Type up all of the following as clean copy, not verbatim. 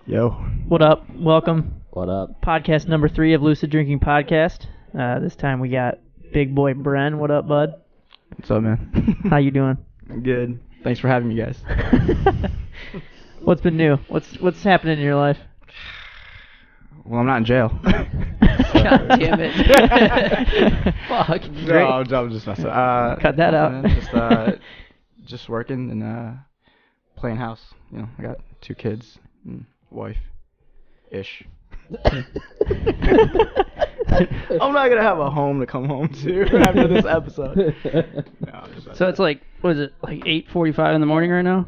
Yo. What up? Welcome. What up? Podcast number 3 of Lucid Drinking Podcast. This time we got big boy Bren. What up, bud? What's up, man? How you doing? Good. Thanks for having me, guys. What's been new? What's happening in your life? Well, I'm not in jail. God damn it. Fuck. No, I'm just messing. Cut that out. Man, just working and playing house. You know, I got 2 kids and wife-ish. I'm not gonna have a home to come home to after this episode. No, so it's like, what is it, like 8:45 in the morning right now?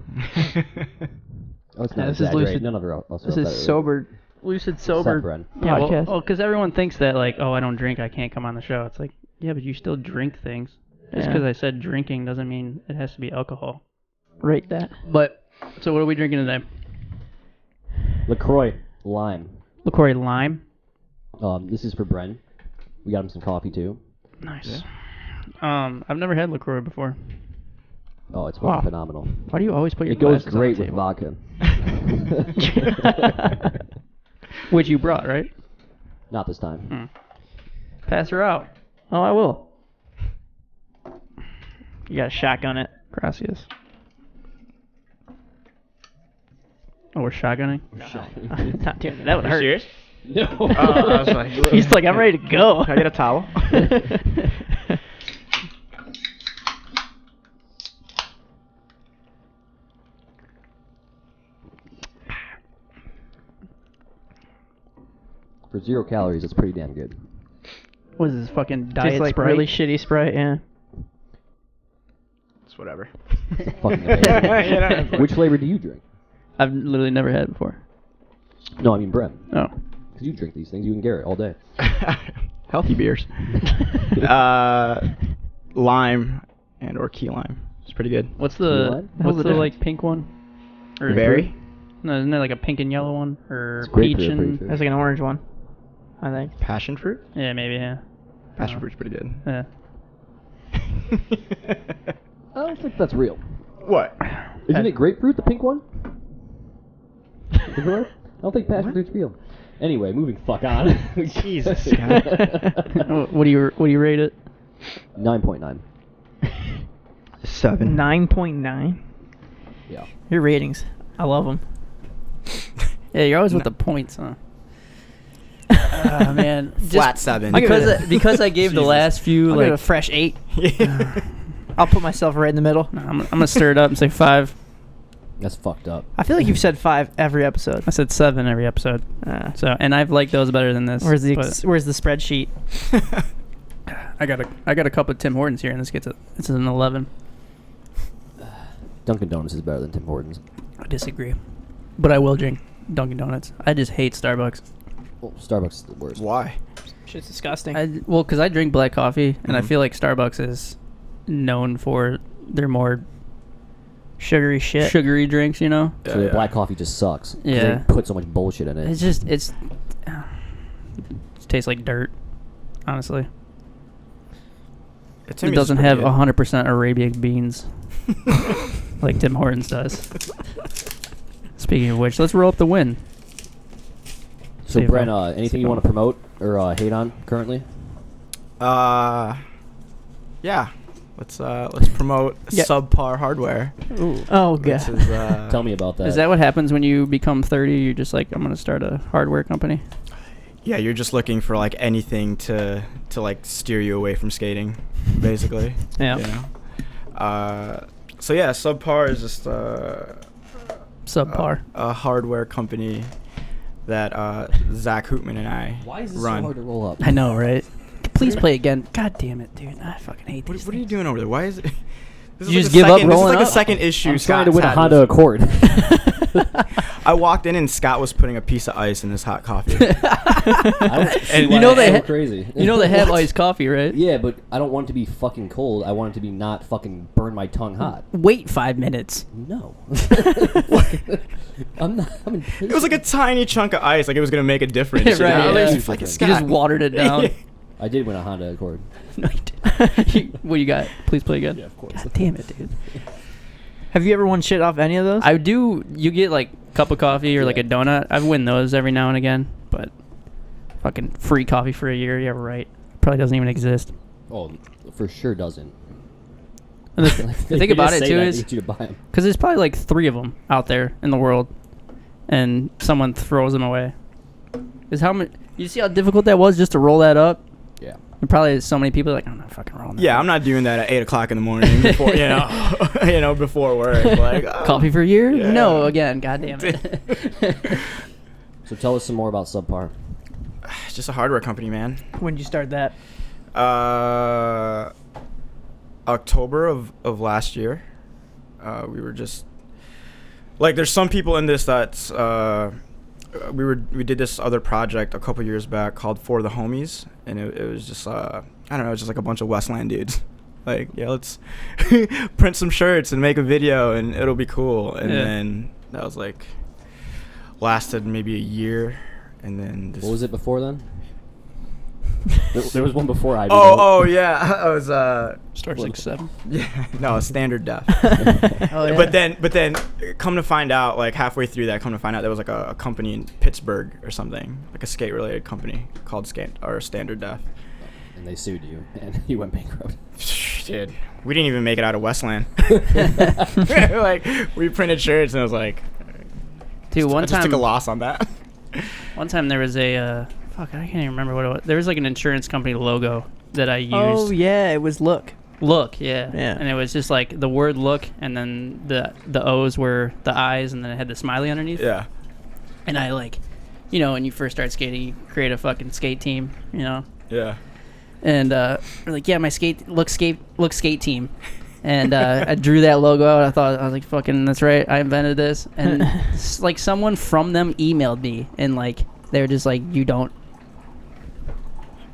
Oh, it's not this is Lucid. None of us This is sober. Lucid sober Bren? yeah, Podcast. well, because everyone thinks that, like, oh, I don't drink, I can't come on the show. It's like, yeah, but you still drink things. Just because I said drinking doesn't mean it has to be alcohol. Rate that. But, so what are we drinking today? LaCroix Lime. LaCroix Lime. This is for Bren. We got him some coffee too. Nice. Yeah. I've never had LaCroix before. Oh, it's fucking phenomenal. Why do you always put your It goes glasses on great the with table? vodka. Which you brought, right? Not this time. Pass her out. Oh, I will. You gotta shotgun it. Gracias. Oh, we're shotgunning? No. Not doing it. That would hurt. Serious? No. I was like, He's like, I'm ready to go. Can I get a towel? For 0 calories, it's pretty damn good. What is this, fucking diet like Sprite? Really shitty Sprite, yeah. It's whatever. It's fucking amazing. Which flavor do you drink? I've literally never had it before. No, I mean Bren. Oh. Because you drink these things, you and Garrett all day. Healthy beers. Lime or key lime. It's pretty good. What's Key the lime? like pink one? Or Berry? No, isn't there like a pink and yellow one? Or It's peach grapefruit, and... grapefruit. There's like an orange one, I think. Passion fruit? Yeah, maybe, yeah. Passion fruit's pretty good. Yeah. I don't think that's real. What? Isn't it grapefruit, the pink one? I don't think passion fruit's real. Anyway, moving fuck on. Jesus. What do you rate it? 9.9. 7. 9.9? Yeah. Your ratings. I love them. Yeah, you're always with the points, huh? Man. Flat 7. Because I gave the last few, I'll like... give it a fresh 8. Yeah. I'll put myself right in the middle. No, I'm going to stir it up and say 5. That's fucked up. I feel like you've said 5 every episode. I said 7 every episode. So, and I've liked those better than this. Where's the spreadsheet? I got a cup of Tim Hortons here, and this it's an 11. Dunkin' Donuts is better than Tim Hortons. I disagree, but I will drink Dunkin' Donuts. I just hate Starbucks. Well, Starbucks is the worst. Why? Shit's disgusting. Well, because I drink black coffee, and I Mhm. feel like Starbucks is known for their more Sugary shit. sugary drinks, you know? So the black coffee just sucks. 'Cause Yeah. They put so much bullshit in it. It tastes like dirt, honestly. It It doesn't have 100% Arabian beans like Tim Hortons does. Speaking of which, let's roll up the win. So, See if Bren, I- anything you want to promote or hate on currently? Yeah. Let's promote Subpar Hardware. Ooh. Oh, This God. is, Tell me about that. Is that what happens when you become 30? You're just like, I'm going to start a hardware company? Yeah, you're just looking for like anything to like steer you away from skating, basically. Yeah. You know? So yeah, Subpar is just Subpar. a hardware company that Zach Hootman and I Why is this run. so hard to roll up? I know, right? Please play again. God damn it, dude. I fucking hate these What are you things. doing over there? Why is it? This You is just like give a up second, This is rolling like a up? second issue. I'm trying to Scott's win a had Honda this. Accord. I walked in and Scott was putting a piece of ice in his hot coffee. And you know they crazy. You know they have What? iced coffee, right? Yeah, but I don't want it to be fucking cold. I want it to be not fucking burn my tongue hot. Wait 5 minutes. No. I'm not. I'm impatient. It was like a tiny chunk of ice, like it was gonna make a difference. Right, you know? yeah. There's You fucking just You just Scott. watered it down. I did win a Honda Accord. What you got? Please play again. Yeah, of course. God damn it, dude. Have you ever won shit off any of those? I do. You get like a cup of coffee or like a donut. I win those every now and again, but fucking free coffee for a year. Yeah, right. Probably doesn't even exist. Oh, for sure doesn't. And the thing about it too is you to buy 'em. because there's probably like 3 of them out there in the world, and someone throws them away. Is how much? You see how difficult that was just to roll that up? Yeah. And probably so many people are like, I'm not fucking rolling that. Yeah, I'm not doing that at 8 o'clock in the morning before before work. Like Coffee for a year? Yeah. No, again, goddamn it. So tell us some more about Subpar. It's just a hardware company, man. When did you start that? October of last year. We were just like, there's some people in this that's we did this other project a couple years back called For the Homies, and it was just I don't know, it was just like a bunch of Westland dudes. Like, yeah, let's print some shirts and make a video and it'll be cool. And then that was like lasted maybe a year, and then this What was it before then? There was one before I. Oh yeah, I was Star 6-7. yeah, no, standard def. Oh, yeah. But then come to find out, like halfway through that, come to find out there was like a company in Pittsburgh or something, like a skate related company called Standard Def. And they sued you, and you went bankrupt. Dude, we didn't even make it out of Westland. Like, we printed shirts, and I was like, Dude, I one just took a time, loss on that. one time there was a I can't even remember what it was. There was like an insurance company logo that I used. Oh yeah, it was Look. Look, yeah. Yeah. And it was just like the word look, and then the O's were the I's, and then it had the smiley underneath. Yeah. And I like, when you first start skating, you create a fucking skate team, Yeah. And we're like, yeah, my skate team. And I drew that logo out. I was like, fucking, that's right, I invented this. And like someone from them emailed me, and like they were just like, you don't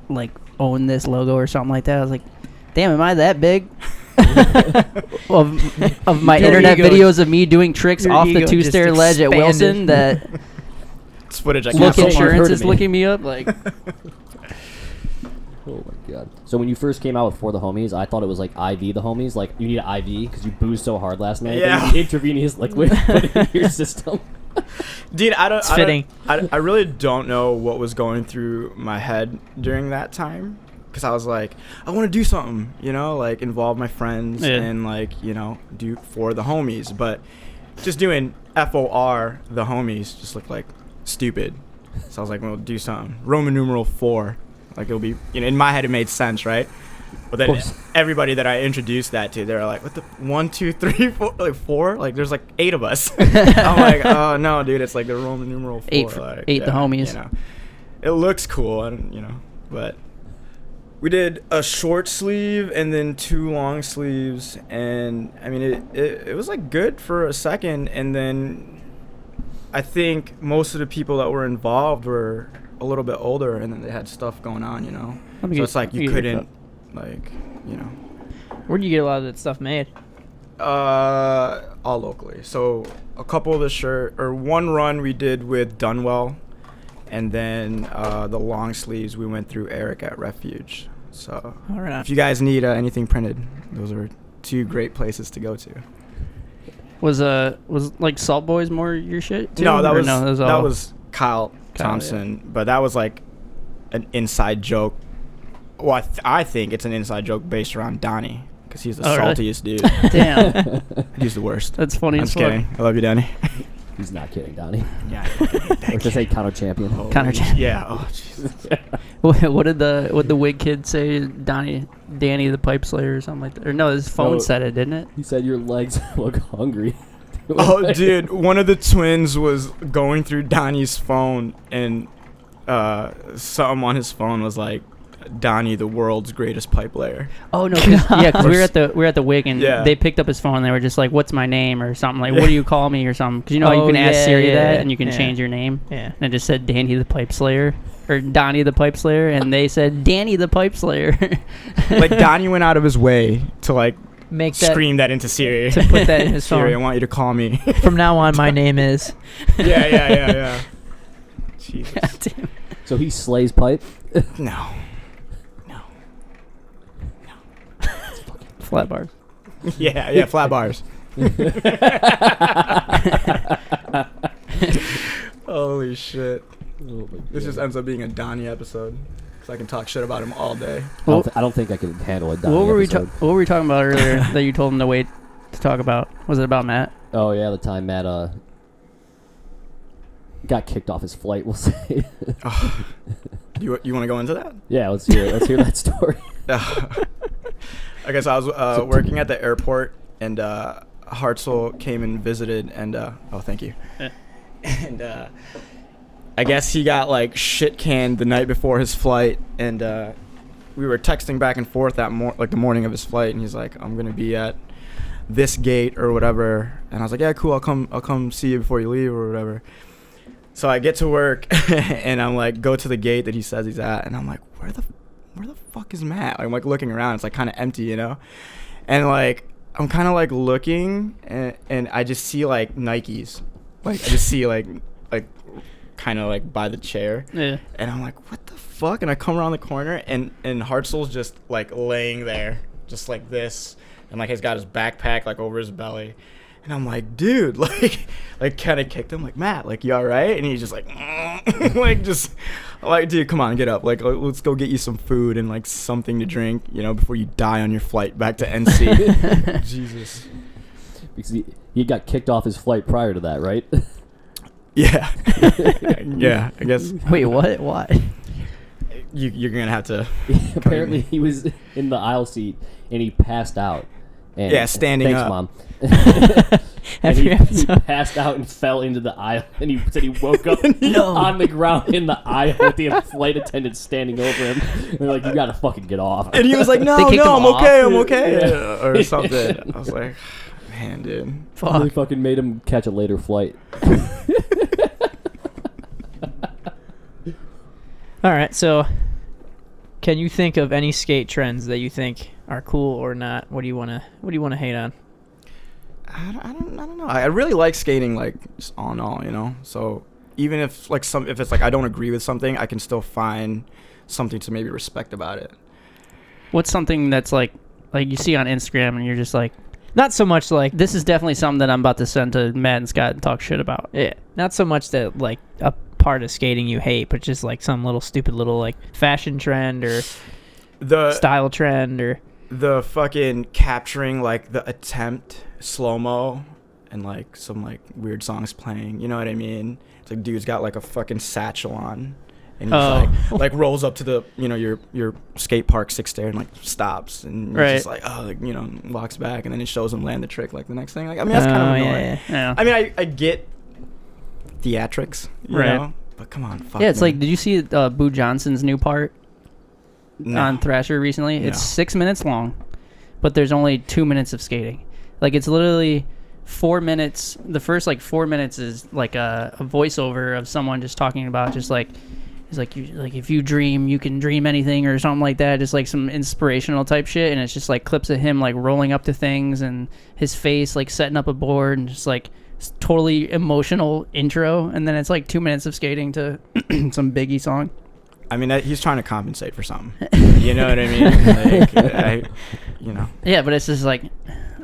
like own this logo or something like that. I was like, damn, am I that big? of my Your internet ego- videos of me doing tricks your off the ego just 2-stair ledge at expanded. Wilson that It's footage I Look can't Someone Insurance heard is of me. looking me up. Like, Oh my god. So when you first came out with For the Homies, I thought it was like IV the Homies, like you need an IV because you boozed so hard last night. Yeah. That you need intravenous liquid put in your system. Dude, It's fitting. I really don't know what was going through my head during that time, because I was like, I want to do something, like involve my friends and like, do For the Homies, but just doing FOR the Homies just looked like stupid. So I was like, well, do something. Roman numeral 4, like it'll be, in my head it made sense, right? But then everybody that I introduced that to, they're like, what the 1, 2, 3, 4, like 4? Like there's like 8 of us. I'm like, oh no, dude, it's like the Roman numeral 4. Eight the homies. It looks cool, but we did a short sleeve and then 2 long sleeves, and I mean it was like good for a second, and then I think most of the people that were involved were a little bit older, and then they had stuff going on, So it's like you couldn't, like, Where'd you get a lot of that stuff made? all locally. So a couple of the one run we did with Dunwell, and then the long sleeves we went through Eric at Refuge. So All right. if you guys need anything printed, those are 2 great places to go to. was like Salt Boys more your shit too? No, that Or was all- that was Kyle Thompson, but that was like an inside joke. Well, I think it's an inside joke based around Donnie, because he's the saltiest dude. Damn. He's the worst. That's funny I'm as just fuck. kidding. I love you, Donnie. He's not kidding, Donnie. Yeah. Or to say counter champion. Counter champion. Yeah. Oh, Jesus. What did the Wig kid say? Danny the Pipe Slayer or something like that? Or no, his phone No. said it, didn't it? He said your legs look hungry. Oh, dude, one of the twins was going through Donnie's phone, and something on his phone was like, Donnie, the world's greatest pipe layer. Oh no, because we were at the Wig, and Yeah. they picked up his phone, and they were just like, "What's my name?" or something like, "What do you call me?" or something. Because how you Oh, can ask yeah, Siri yeah, that, yeah, and you can yeah. change your name. Yeah. And it just said Danny the Pipe Slayer or Donnie the Pipe Slayer, and they said Danny the Pipe Slayer. Like, Donnie went out of his way to like Make that scream that into Siri. to put that in his Siri, I phone. want you to call me. From now on, my name is. Yeah. Jesus. Damn. So he slays pipe. No. Flat bars. Yeah, flat bars. Holy shit. Oh my This just God. ends up being a Donnie episode. Because I can talk shit about him all day. I don't think I can handle it. What were we talking about earlier that you told him to wait to talk about? Was it about Matt? Oh yeah, the time Matt got kicked off his flight. We'll say. You want to go into that? Yeah, let's hear that story. Okay, so I was working at the airport, and Hartzell came and visited, and oh, thank you. And I guess he got like shit canned the night before his flight, and we were texting back and forth the morning of his flight, and he's like, "I'm gonna be at this gate or whatever," and I was like, "Yeah, cool. I'll come see you before you leave or whatever." So I get to work, and I'm like, go to the gate that he says he's at, and I'm like, where the fuck is Matt? I'm like looking around, it's like kind of empty, you know, and like I'm kind of like looking, and I just see like Nikes, like I just see like kind of like by the chair, Yeah. and I'm like, what the fuck? And I come around the corner, and Hartzell's just like laying there, just like this, and like he's got his backpack like over his belly. And I'm like, dude, like kind of kicked him, like, Matt, like, you all right? And he's just like, like, dude, come on, get up. Like, let's go get you some food and, like, something to drink, you know, before you die on your flight back to NC. Jesus. Because he got kicked off his flight prior to that, right? Yeah. Yeah, I guess. Wait, what? Why? You're going to have to. Apparently, he was in the aisle seat, and he passed out. And Yeah, standing thanks, up. Mom. And he passed out and fell into the aisle, and he said he woke up on the ground in the aisle with the flight attendant standing over him. And they're like, you gotta fucking get off. And he was like, no, They kicked him I'm off? okay. Yeah. Or something. I was like, man, dude. They fucking made him catch a later flight. All right, so can you think of any skate trends that you think are cool or not? What do you want to hate on? I don't know. I really like skating, like, just all in all, you know? So even if it's like I don't agree with something, I can still find something to maybe respect about it. What's something that's like you see on Instagram and you're just like, Not so much like this is definitely something that I'm about to send to Matt and Scott and talk shit about. yeah, not so much that like a part of skating you hate, but just like some little stupid little like fashion trend or The style trend or the fucking capturing like the attempt slow-mo and like some like weird songs playing, you know what I mean? It's like dude's got like a fucking satchel on and he's like rolls up to the, you know, your skate park six stair and like stops and he's just like, oh, like, you know, walks back and then it shows him land the trick like the next thing. Like, I mean, that's kind of annoying. Yeah. I mean, I get theatrics, you Right. know, but come on, fuck. Yeah, it's man. like, did you see Boo Johnson's new part No. on Thrasher recently? No. It's 6 minutes long, but there's only 2 minutes of skating. Like, it's literally 4 minutes. The first, like, 4 minutes is, like, a voiceover of someone just talking about just, like, it's like, if you dream, you can dream anything or something like that. Just, like, some inspirational type shit. And it's just, like, clips of him, like, rolling up to things and his face, like, setting up a board and just, like, totally emotional intro. And then it's, like, 2 minutes of skating to some Biggie song. I mean, he's trying to compensate for something. You know what I mean? Like, you know. Yeah, but it's just like, You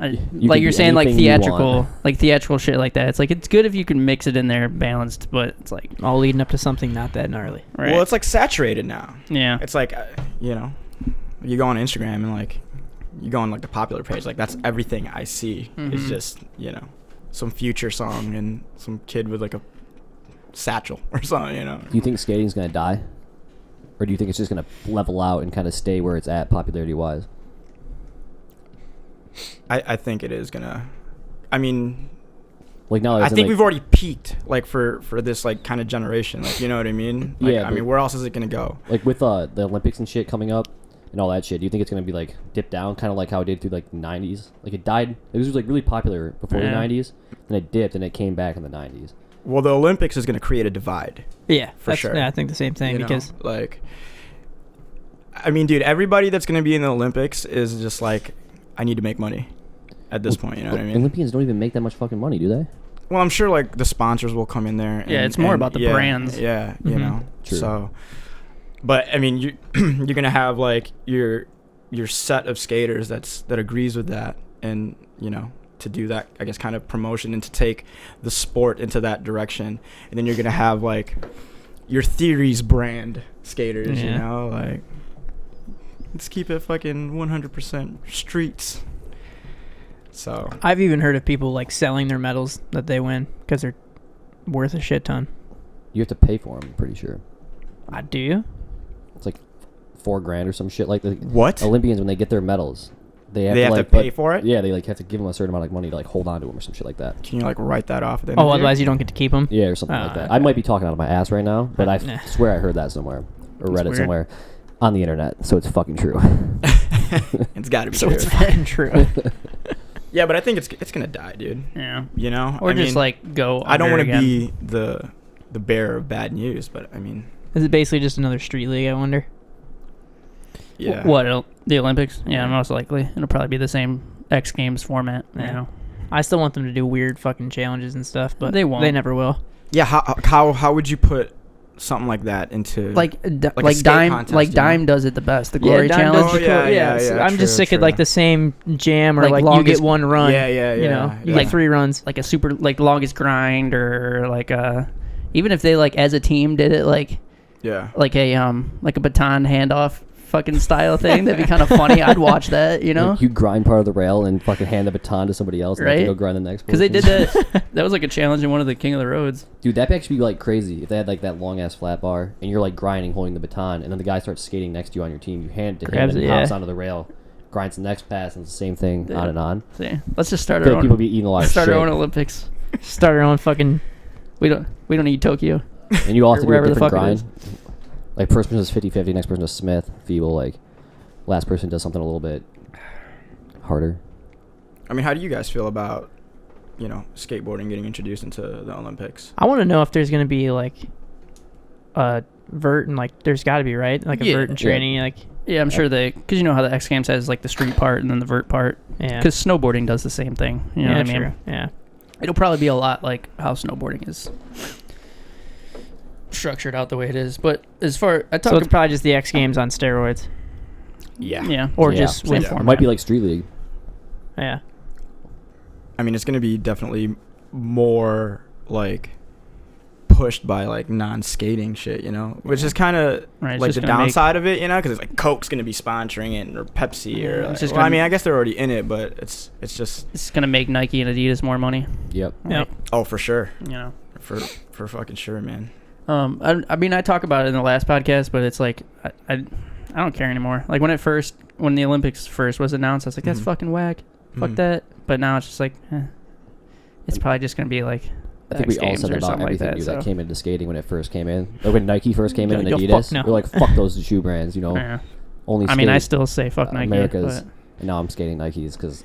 like can you're do saying, like anything you theatrical, want. like theatrical shit like that. It's like it's good if you can mix it in there balanced, but it's like, all leading up to something not that gnarly. right? Well, it's like saturated now. Yeah, It's like, you know, you go on Instagram and like, you go on like the popular page, like that's everything I see. It's Mhm. just, you know, some Future song and some kid with like a satchel or something, you know. Do you think skating's gonna die, or do you think it's just gonna level out and kind of stay where it's at popularity wise? I think it is gonna. I mean, Like now, I think we've already peaked, like for this like kind of generation, like, you know what I mean? Like, Yeah, I mean, where else is it gonna go? like with the Olympics and shit coming up and all that shit. Do you think it's gonna be like dipped down, kind of like how it did through like the '90s? Like it died. It was like really popular before the Yeah. '90s, and it dipped, and it came back in the '90s. Well, the Olympics is gonna create a divide. Yeah, For sure. Yeah, I think the same thing You know, because like, I mean, dude, everybody that's gonna be in the Olympics is just like, I need to make money at this point. You know what I mean? Olympians don't even make that much fucking money, do they? Well, I'm sure like the sponsors will come in there. And, Yeah, it's more about the yeah, brands. Yeah, you Mhm. know. True. So, but I mean, you're gonna have like your set of skaters that agrees with that, and you know, to do that, I guess, kind of promotion and to take the sport into that direction. And then you're gonna have like your Theories brand skaters, you know, like let's keep it fucking 100% streets. So I've even heard of people like selling their medals that they win because they're worth a shit ton. You have to pay for them, I'm pretty sure. Do you? It's like $4,000 or some shit. Like the what? Olympians, when they get their medals, they have to pay for it? Yeah, they like have to give them a certain amount of money to like hold on to them or some shit like that. Can you like write that off? Oh, otherwise you don't get to keep them? Yeah, or something like that. I might be talking out of my ass right now, but I swear I heard that somewhere or read it somewhere on the internet, so it's fucking true. It's got to be so true. It's fucking true. Yeah, but I think it's gonna die, dude. Yeah. You know? Or just like go. I don't want to be the bearer of bad news, but I mean. Is it basically just another street league, I wonder? Yeah. What, the Olympics? Yeah, most likely. It'll probably be the same X Games format, you know. I still want them to do weird fucking challenges and stuff, but they won't. They never will. Yeah, how would you put something like that into like Dime contest, like Dime does it the best, the Glory Challenge. Oh, yeah, I'm just sick of like the same jam or like you get one run. Yeah. You know, you get 3 runs. Like a super like longest grind or like even if they like as a team did it like like a baton handoff fucking style thing, that'd be kind of funny. I'd watch that, you know. Like you grind part of the rail and fucking hand the baton to somebody else and they go grind the next because they did that. That was like a challenge in one of the King of the Roads. Dude, that'd actually be like crazy if they had like that long ass flat bar and you're like grinding holding the baton and then the guy starts skating next to you on your team, you hand it to him and he hops onto the rail, grinds the next pass, and it's the same thing on and on. See, let's just start our own. People be eating a lot of shit. Start our own Olympics. Start our own fucking. We don't need Tokyo. And you all have to do a different the grind. Like first person does 50-50, next person does Smith, feeble, like last person does something a little bit harder. I mean, how do you guys feel about, you know, skateboarding getting introduced into the Olympics? I want to know if there's going to be like a vert and like there's got to be, right? Like a vert and training, like I'm sure because you know how the X Games has like the street part and then the vert part. Yeah. Because snowboarding does the same thing. You know what I mean? Yeah. It'll probably be a lot like how snowboarding is structured out the way it is. But as far it's probably just the X Games on steroids. Yeah. Or just with format. It might be like Street League. Yeah. I mean, it's going to be definitely more like pushed by like non-skating shit, you know, which is kind of like the downside of it, you know, because it's like Coke's going to be sponsoring it or Pepsi or like, I mean, I guess they're already in it, but it's going to make Nike and Adidas more money. Yep. Oh, for sure. You know, for fucking sure, man. I mean, I talk about it in the last podcast, but it's like I don't care anymore. Like when the Olympics first was announced, I was like, that's fucking whack. Fuck that. But now it's just like, it's probably just going to be like I think we all said about everything that came into skating when it first came in. Like when Nike first came in and Adidas, we're like, fuck those shoe brands, you know. Yeah. Only I mean, I still say fuck Nike. America's. And now I'm skating Nikes because...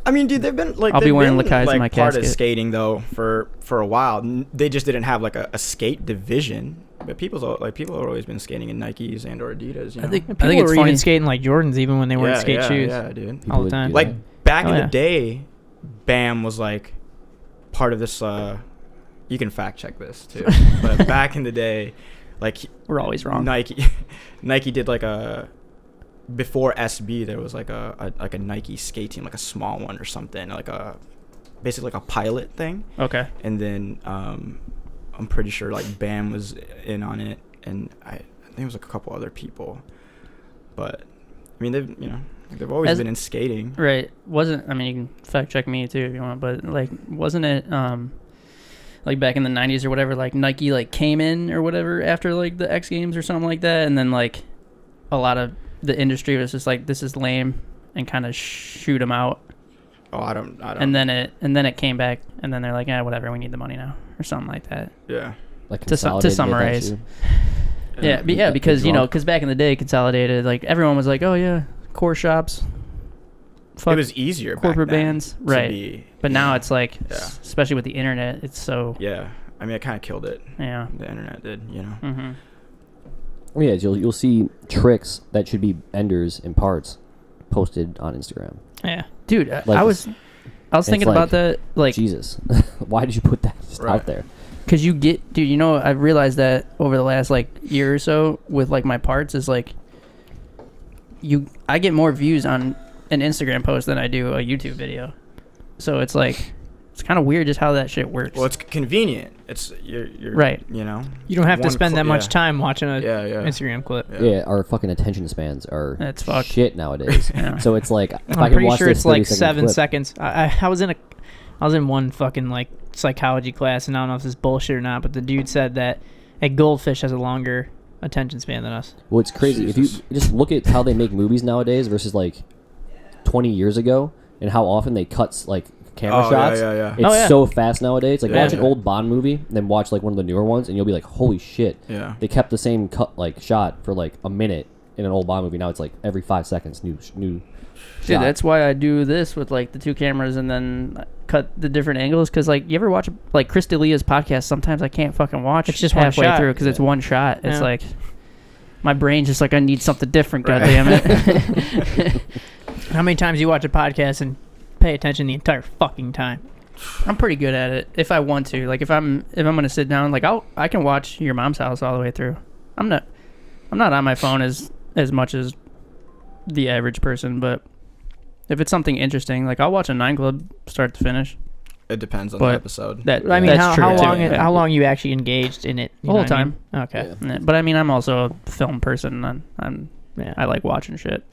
I mean, dude, they've been like I'll be wearing Lakai's in my part casket. of skating though for a while. They just didn't have like a skate division. But people have always been skating in Nikes and or Adidas. You know? I think it's funny. Even skating like Jordans even when they weren't skate shoes. Yeah, dude. All the time. Like back in the day, BAM was like part of this. You can fact check this too. But back in the day, like we're always wrong. Nike did like before SB there was like a Nike skate team, like a small one or something, like basically like a pilot thing. Okay. And then I'm pretty sure like BAM was in on it, and I think it was like a couple other people. But I mean they've always been in skating. Right. I mean you can fact check me too if you want, but like wasn't it like back in the 90s or whatever, like Nike like came in or whatever after like the X Games or something like that, and then like a lot of the industry was just like, this is lame, and kind of shoot them out. Oh, I don't. And then it came back, and then they're like, yeah, whatever, we need the money now, or something like that. Yeah. Like to summarize. Yeah, because because back in the day, Consolidated, like everyone was like, oh yeah, core shops. It was easier. Corporate back then bands, right? But now it's like, especially with the internet, it's so. Yeah, I mean, it kind of killed it. Yeah. The internet did, you know. Mm-hmm. Yeah, you'll see tricks that should be enders and parts posted on Instagram. Yeah, dude, I was thinking about that. Like, Jesus, why did you put that out there? Because dude, I realized that over the last like year or so with like my parts is like, I get more views on an Instagram post than I do a YouTube video. So it's like, it's kind of weird just how that shit works. Well, it's convenient. It's you're right. You know, You don't have to spend that much yeah. time watching a Yeah. Instagram clip. Yeah, our fucking attention spans are That's fucked. shit nowadays. Yeah. So it's like, if I I'm can pretty watch sure this it's like 30-second 7 clip, seconds. I was in one fucking like psychology class, and I don't know if this is bullshit or not, but the dude said that a goldfish has a longer attention span than us. Well, it's crazy. If Jesus. you just look at how they make movies nowadays versus like 20 years ago, and how often they cut like camera Oh, shots. yeah. It's so fast nowadays. Like Yeah. watch an old Bond movie, then watch like one of the newer ones, and you'll be like, "Holy shit!" Yeah. They kept the same cut like shot for like a minute in an old Bond movie. Now it's like every 5 seconds new Dude, shot. that's why I do this with like the 2 cameras and then cut the different angles. Because like, you ever watch like Chris D'Elia's podcast? Sometimes I can't fucking watch. It's just one halfway shot. through because it's one shot. It's Yeah. like my brain's just like, I need something different. Right. God damn it. How many times you watch a podcast and pay attention the entire fucking time? I'm pretty good at it if I want to. Like if I'm gonna sit down, like I can watch Your Mom's House all the way through. I'm not on my phone as much as the average person, but if it's something interesting, like I'll watch a 9 Club start to finish. It depends on But the episode. That I mean, that's how true too. long? Yeah. How long you actually engaged in it? You The know whole what I mean? time. Okay. Yeah. Yeah, but I mean, I'm also a film person. Yeah. I like watching shit.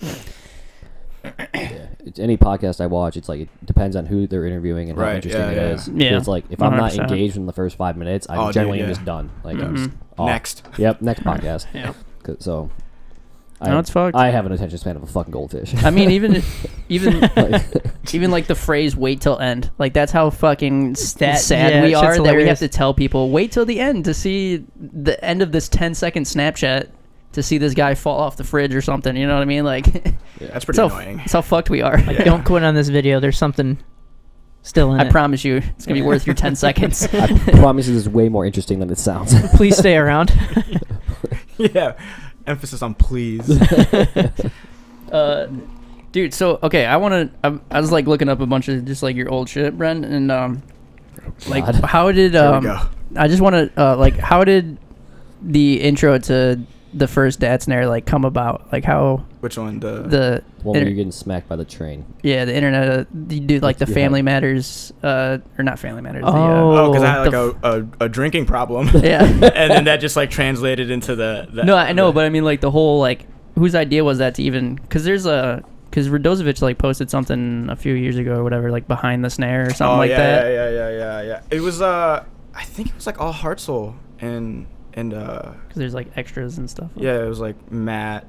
Yeah. It's any podcast I watch, it's like it depends on who they're interviewing and how Right, interesting yeah, it yeah. is. Yeah. It's like if I'm not 100%. engaged in the first 5 minutes, I Oh, dude, generally am yeah. just done. Like Mhm. I'm just off. Next. Yep, next podcast. Yeah. So No, it's fucked. I have an attention span of a fucking goldfish. I mean, even Like, even like the phrase "wait till end," like that's how fucking That- sad yeah, we shit's are that we have hilarious. to tell people wait till the end to see the end of this 10-second Snapchat to see this guy fall off the fridge or something. You know what I mean? Like, That's pretty so annoying. that's how fucked we are. Like, don't quit on this video. There's something still in I it. promise you, it's gonna be worth your 10 seconds. I promise this is way more interesting than it sounds. Please stay around. Yeah. Emphasis on please. Dude, so okay, I was like looking up a bunch of just like your old shit, Bren, and like God. how did There we go. I just want to like how did the intro to the first Dad Snare like come about? Like how Which one? the One where inter- you're getting smacked by the train. yeah, the internet you do like the Yeah. Family Matters or not Family Matters. Oh, because I had the like a drinking problem. yeah. And then that just like translated into the No, I know, but I mean like the whole like whose idea was that to even because because Radozovic like posted something a few years ago or whatever like behind the snare or something like that. Yeah. It was I think it was like all Hartzell and Because there's like extras and stuff. yeah, it was like Matt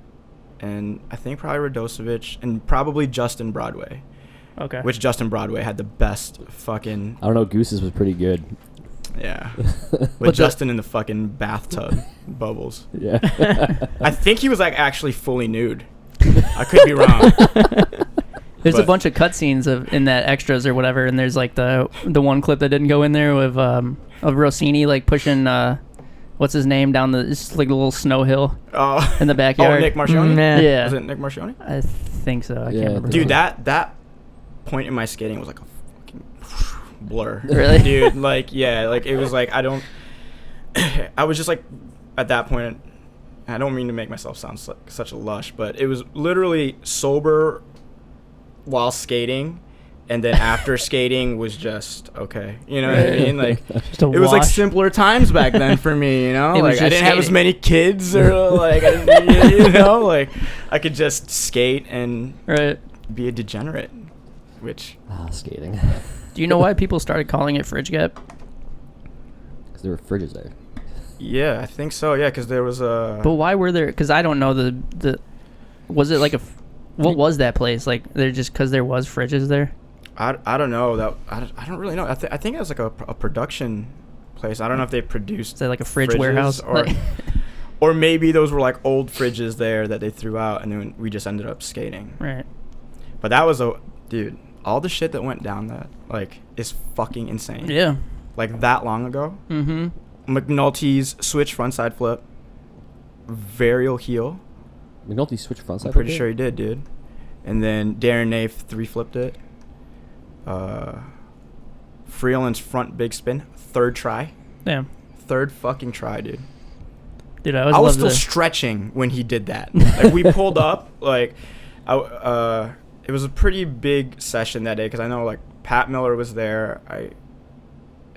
and I think probably Radozovic and probably Justin Broadway. Okay. Which Justin Broadway had the best fucking I don't know. Goose's was pretty good. yeah. But With Justin in the fucking bathtub bubbles. Yeah. I think he was like actually fully nude. I could be wrong. There's a but- bunch of cutscenes in that extras or whatever, and there's like the one clip that didn't go in there with of Rossini like pushing what's his name down the just like a little snow hill Oh, in the backyard. Nick Marcioni? Yeah. Yeah, Was it Nick Marcioni? I think so. I Yeah, can't remember. Dude, that point in my skating was like a fucking blur. Really? Dude, like yeah, like it was like I was just like at that point I don't mean to make myself sound like such a lush, but it was literally sober while skating and then after skating was just okay. You know what I mean? Like Just a it was like wash. simpler times back then for me, you know? It was Like I just didn't have as skating. many kids or like I didn't, you know, like I could just skate and Right. be a degenerate, which Skating. Do you know why people started calling it Fridge Gap? Because there were fridges there. yeah, I think so. Yeah, because there was a But why were there? Because I don't know the. Was it like what was that place like? They're just because there was fridges there. I don't know that I don't really know. I think it was like a production place. I don't know if they produced Is that like a fridge fridges warehouse? or Like- or maybe those were like old fridges there that they threw out and then we just ended up skating. right. But that was dude. All the shit that went down that like is fucking insane. Yeah. Like that long ago. Mm-hmm. McNulty's switch frontside flip. Varial heel. McNulty switched front side. I'm pretty flip sure he did, dude. And then Darren Nafe 3-flipped it. Freeland's front big spin, third try. Damn. Third fucking try, dude. Dude, I always I was loved still stretching when he did that. Like we pulled up, like, it was a pretty big session that day because I know like Pat Miller was there.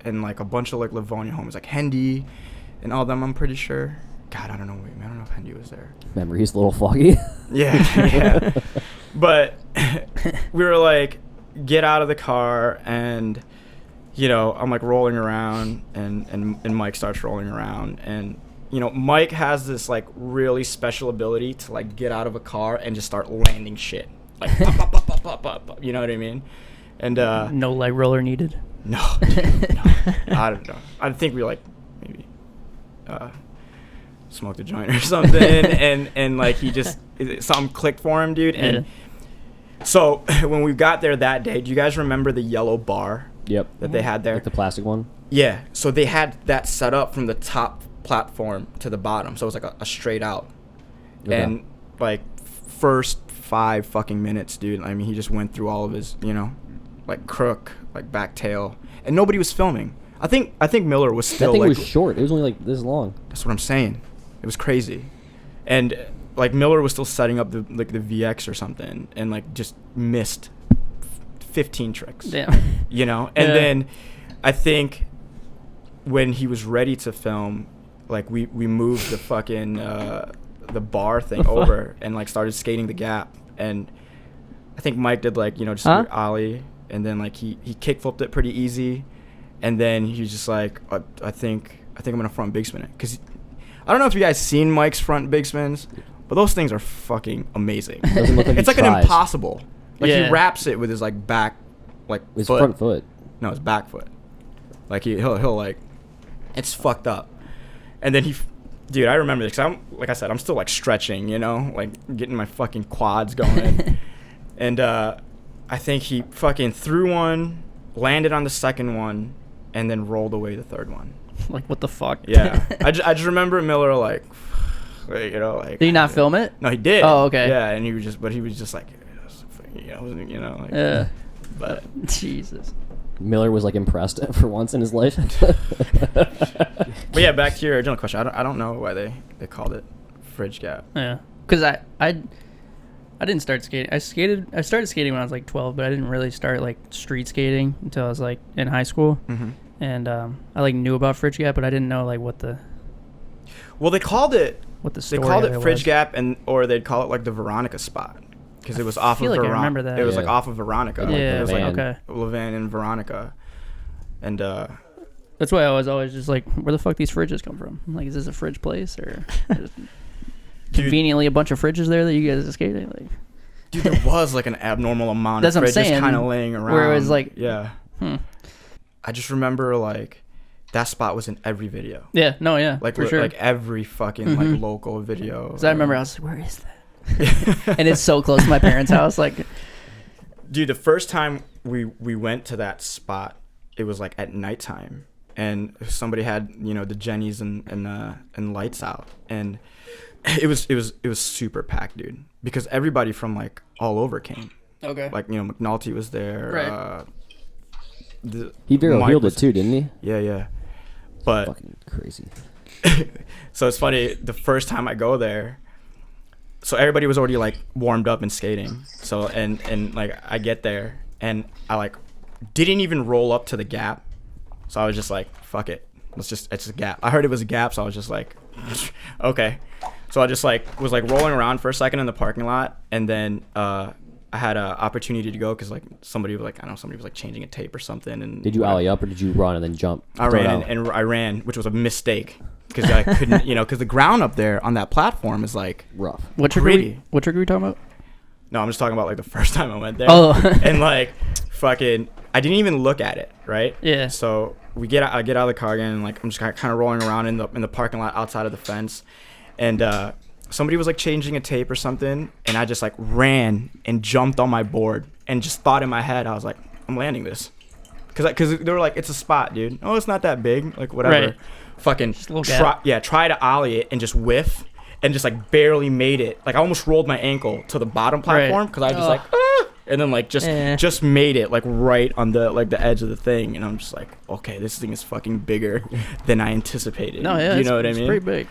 And like a bunch of like Livonia homies, like Hendy and all them, I'm pretty sure. God, I don't know. I don't know if Hendy was there. Memory's a little foggy. Yeah. But we were like, get out of the car, and I'm like rolling around, and Mike starts rolling around, and Mike has this like really special ability to like get out of a car and just start landing shit, like pop, pop, pop, pop, pop, pop, you know what I mean? And no leg roller needed. No, I don't know. I think we like maybe smoked a joint or something, and like he just something clicked for him, dude. And so when we got there that day, do you guys remember the yellow bar? Yep. That they had there, like the plastic one. Yeah. So they had that set up from the top platform to the bottom, so it was like a straight out. Okay. And like first 5 fucking minutes, dude. I mean, he just went through all of his, like crook, like back tail, and nobody was filming. I think Miller was still. That thing like, was short. It was only like this long. That's what I'm saying. It was crazy, and like Miller was still setting up the VX or something, and like just missed 15 tricks. Damn. And then I think when he was ready to film, like we moved the fucking the bar thing over and like started skating the gap, and I think Mike did like just an ollie, and then like he kick flipped it pretty easy, and then he was just like I think I'm gonna front big spin it, because I don't know if you guys seen Mike's front big spins, but those things are fucking amazing. Doesn't look like it's like tries. an impossible. Like he wraps it with his like back, like his foot. front foot. No, his back foot. Like he'll like, it's fucked up. And then dude, I remember this, 'cause I'm still like stretching, like getting my fucking quads going. And I think he fucking threw one, landed on the second one, and then rolled away the third one. Like, what the fuck? Yeah. I just remember Miller like, like. Did he not film it? No, he did. Oh, okay. Yeah, and he was just like, like. Yeah. But Jesus. Miller was like impressed for once in his life. But yeah, back to your original question. I don't know why they called it fridge gap. Yeah, because I didn't start skating. I started skating when I was like 12, but I didn't really start like street skating until I was like in high school. Mm-hmm. And I like knew about fridge gap, but I didn't know like what the. Well, they called it. What the story they called it was. Fridge Gap, or they'd call it like the Veronica spot, because it was off of Veronica. I remember that. It was like off of Veronica. Yeah, it was like okay. Levan and Veronica, and that's why I was always just like, where the fuck these fridges come from? I'm like, is this a fridge place or conveniently a bunch of fridges there that you guys are skating? Like, dude, there was like an abnormal amount of fridges kind of laying around. Where it was like, I just remember like that spot was in every video. Yeah, no, yeah, like for sure. Like every fucking like local video. Because I remember I was like, where is that? And it's so close to my parents' house. Like, dude, the first time we went to that spot, it was like at nighttime, and somebody had the Jennies and lights out, and it was super packed, dude, because everybody from like all over came. Okay. Like McNulty was there. Right. He very healed it too, didn't he? Yeah. But fucking crazy. So it's funny, the first time I go there, so everybody was already like warmed up and skating. So and like I get there and I like didn't even roll up to the gap. So I was just like, fuck it. It's a gap. I heard it was a gap, so I was just like, okay. So I just like was like rolling around for a second in the parking lot, and then I had an opportunity to go because like somebody was like changing a tape or something. And did you ollie up or did you run and then jump? I ran and I ran, which was a mistake because I couldn't, because the ground up there on that platform is like rough. What trick are we talking about? No, I'm just talking about like the first time I went there. Oh. And like fucking, I didn't even look at it, right? Yeah. So I get out of the car again, and like I'm just kind of rolling around in the parking lot outside of the fence, and somebody was like changing a tape or something, and I just like ran and jumped on my board and just thought in my head, I was like, I'm landing this, because they were like, it's a spot, dude. Oh, it's not that big, like whatever. Right. Fucking try to ollie it and just whiff and just like barely made it. Like I almost rolled my ankle to the bottom platform because I was just like, and then like just made it like right on the like the edge of the thing, and I'm just like, okay, this thing is fucking bigger than I anticipated. No, yeah, you know what I mean? It's pretty big.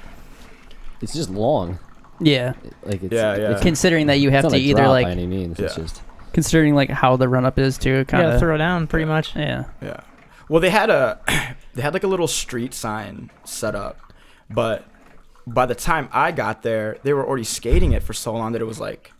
It's just long. Yeah. Like it's considering that you have to not either drop like by any means. It's just Considering like how the run up is too, kind Gotta of throw down pretty much. Yeah. Yeah. Well, they had like a little street sign set up, but by the time I got there, they were already skating it for so long that it was like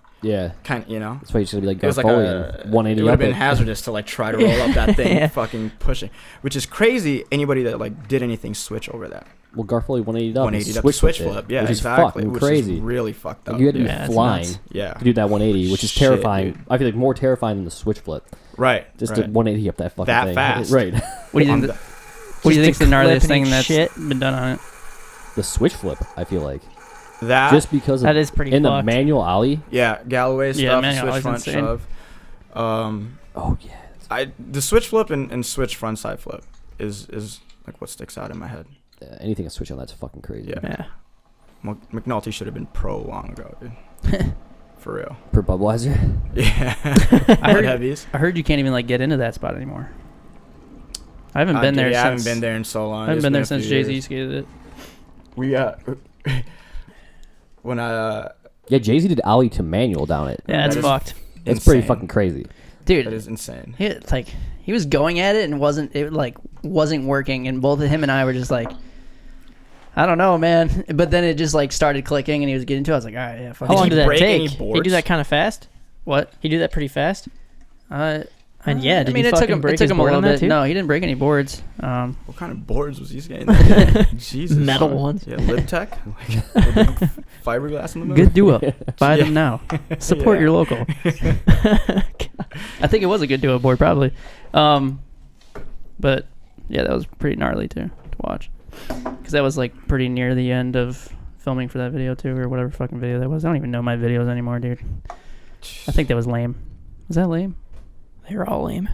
kind of, That's why you should be like it was like a 180 it would have up been it. hazardous to like try to roll up that thing, Yeah. fucking pushing, which is crazy. Anybody that like did anything switch over that. Well, Garfoley 180 up. 180 up switch flip. Yeah, which exactly. Is fucking which crazy. is really fucked up. Like, you had to be Yeah, it's flying nuts. Yeah. to do that 180, which is Shit, terrifying. dude. I feel like more terrifying than the switch flip. Right. Just right. to 180 up that fucking That thing. fast. Right. What do you On think? the- What do you think's the gnarliest flipping thing that's shit. been done on it? The switch flip, I feel like. That Just because of That is pretty in the fucked. manual ollie. yeah, Galloway Yeah, stuff, manual switch was front insane. shove. Oh yeah. The switch flip and switch front side flip is like what sticks out in my head. Anything a switch on that's fucking crazy. Yeah. Yeah. McNulty should have been pro long ago, dude. For real. Per Budweiser. Yeah. I heard- heavies. I heard you can't even like get into that spot anymore. I haven't been there Yeah, since. I haven't been there in so long. I haven't It's been there a since few Jay Z years. skated it. We when I Yeah, Jay-Z did ollie to manual down it. Yeah, it's That is- fucked. It's pretty insane. fucking crazy. Dude, That is insane. he was going at it and wasn't working, and both of him and I were just like, I don't know, man. But then it just like started clicking, and he was getting to it. I was like, all right, yeah. Fuck How it. long he did that break any take? He boards? do that kind of fast? What? He do that pretty fast? Uh, And yeah, did I mean, he it took fucking him. break It took his him a board little on that bit. too? No, he didn't break any boards. What kind of boards was he skating? Jesus. Metal son. ones. Yeah, LibTech. Like, fiberglass in the middle. Good duo. Buy them Yeah. now. Support Yeah. your local. I think it was a good duo board, probably. But yeah, that was pretty gnarly too to watch, because that was like pretty near the end of filming for that video too, or whatever fucking video that was. I don't even know my videos anymore, dude. I think that was lame. Was that lame? They're all lame.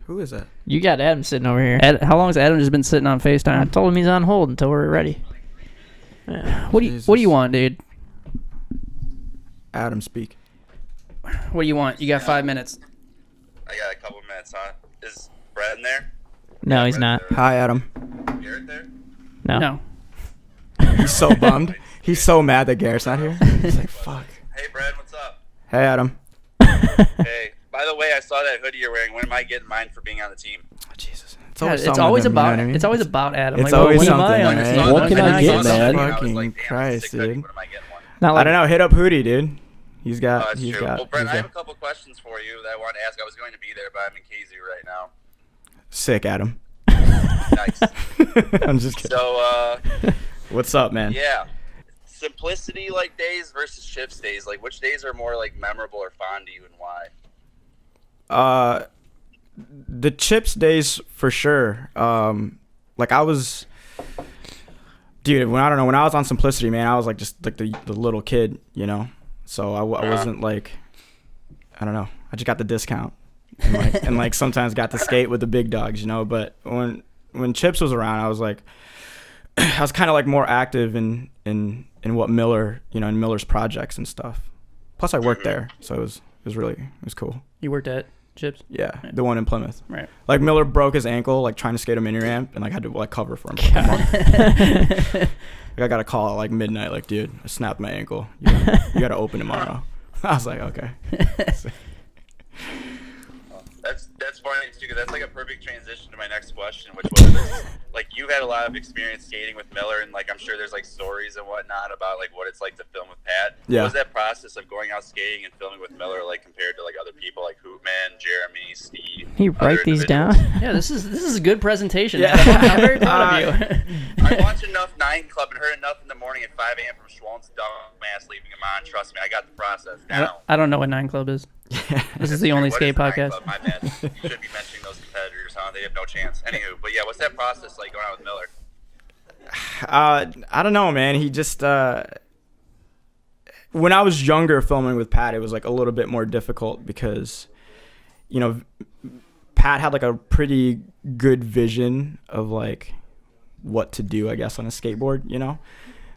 Who is that? You got Adam sitting over here. How long has Adam just been sitting on I FaceTime? told him he's on hold until we're ready. Yeah. What do you Jesus. want, dude? Adam, speak. What do you want? You got 5 minutes. I got a couple minutes, huh? Is Brett in there? No, he's not. Hi, Adam. Garrett there? No. No. He's so bummed. He's so mad that Garrett's not here. He's like, fuck. Hey, Brett, what's up? Hey, Adam. Hey, by the way, I saw that hoodie you're wearing. When am I getting mine for being on the team? Oh, Jesus. It's Yeah, always, it's something always with him, you know about. what I mean? It's always about Adam. It's like, always what am I something, on right? this team? What can I get, man? Fucking Christ, dude. When am I getting one? Not I like don't know. Hit up Hootie, dude. He's Oh, got. that's He's true. got. Well, Brett, he's I have a got- couple questions for you that I want to ask. I was going to be there, but I'm in KZ right now. Sick, Adam. Nice. I'm just kidding. So, What's up, man? yeah. Simplicity like days versus shifts days. Like, which days are more like memorable or fond to you, and why? The chips days for sure. Like I was, dude. When I was on Simplicity, man, I was like just like the little kid, you know. So I wasn't like, I don't know. I just got the discount, and like sometimes got to skate with the big dogs, you know. But when Chips was around, I was like, I was kind of like more active in what Miller, you know, in Miller's projects and stuff. Plus, I worked there, so it was cool. You worked at Chips? Yeah, the one in Plymouth. Right. Like Miller broke his ankle, like trying to skate a mini ramp, and like had to like cover for him. For like, a month. Like, I got a call at like midnight, like, dude, I snapped my ankle. You got to open tomorrow. I was like, okay. That's funny too, because that's like a perfect transition to my next question, which was like you've had a lot of experience skating with Miller, and like I'm sure there's like stories and whatnot about like what it's like to film with Pat. Yeah. What was that process of going out skating and filming with Miller like compared to like other people like Hoopman, Jeremy, Steve? you other write these down. individuals? Yeah, this is a good presentation. Yeah. I'm very proud of you. I watched enough 9 Club and heard enough in the morning at 5 a.m. from Schwallen's dumbass leaving him on. Trust me, I got the process down. I don't know what 9 Club is. This is the only What skate is the 9 podcast. Club? My bad. You should be mentioning those competitors, huh? They have no chance. Anywho, but yeah, what's that process like going out with Miller? I don't know, man. He just when I was younger filming with Pat, it was like a little bit more difficult because, you know, Pat had like a pretty good vision of like what to do, I guess, on a skateboard, you know.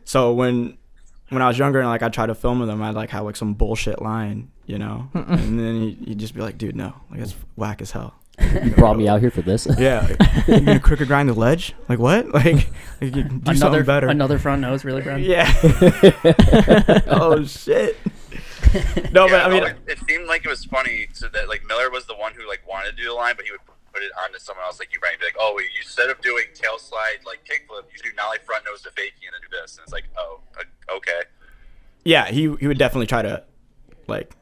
So when I was younger and like I tried to film with him, I'd like have like some bullshit line, you know, and then he'd just be like, dude, no, like it's whack as hell. You brought me out here for this. Yeah, you gonna crooked grind the ledge? Like what? Like you do something better. Another front nose, really, Bren? Yeah. Oh shit. No, Yeah, but I mean, it seemed like it was funny, so that like Miller was the one who like wanted to do the line, but he would put it onto someone else, like you, Brian, be like, oh, instead of doing tail slide like kickflip, you should do nollie front nose to fakie and then do this, and it's like, oh, okay. yeah, he would definitely try to like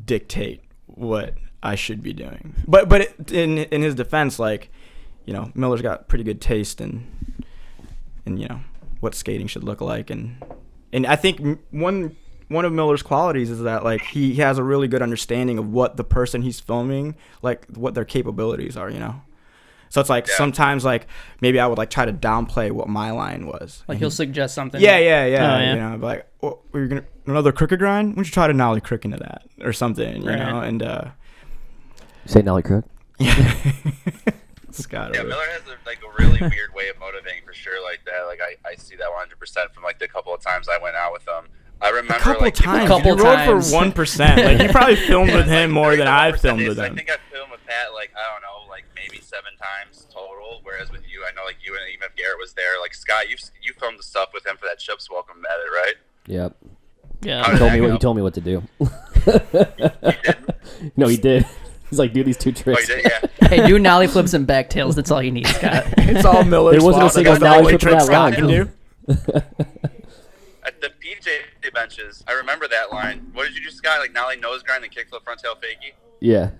dictate what I should be doing. But in his defense, like, you know, Miller's got pretty good taste in you know what skating should look like, and I think one of Miller's qualities is that like he has a really good understanding of what the person he's filming, like what their capabilities are, you know. So it's like sometimes like maybe I would like try to downplay what my line was. Like he'll suggest something. Yeah. yeah. You know, like, oh, you're gonna another crooked grind? Why don't you try to nollie crook into that or something, you know? And Say nollie crook. Scott. Yeah, Miller has a really weird way of motivating for sure, like that. Like I see that 100% from like the couple of times I went out with him. I remember A couple A times. couple You rode times. for 1% Like you probably filmed with him more than I filmed with I him. think I filmed with Pat like I don't know, like maybe 7 times total. Whereas with you, I know like you and even if Garrett was there, like Scott, you filmed the stuff with him for that Chips Welcome edit, right? Yep. Yeah. How He did that told me go? he told me what to do. You didn't? No, he did. He's like, do these 2 Oh, tricks. you did? Yeah. Hey, do nollie flips and back tails. That's all you need, Scott. It's all Miller's There wasn't a fault. single That's the nollie only flip trick that Scott line. can do. At the PJ benches, I remember that line. What did you do, Scott? Like nollie nose grind and kickflip front tail fakie? Yeah.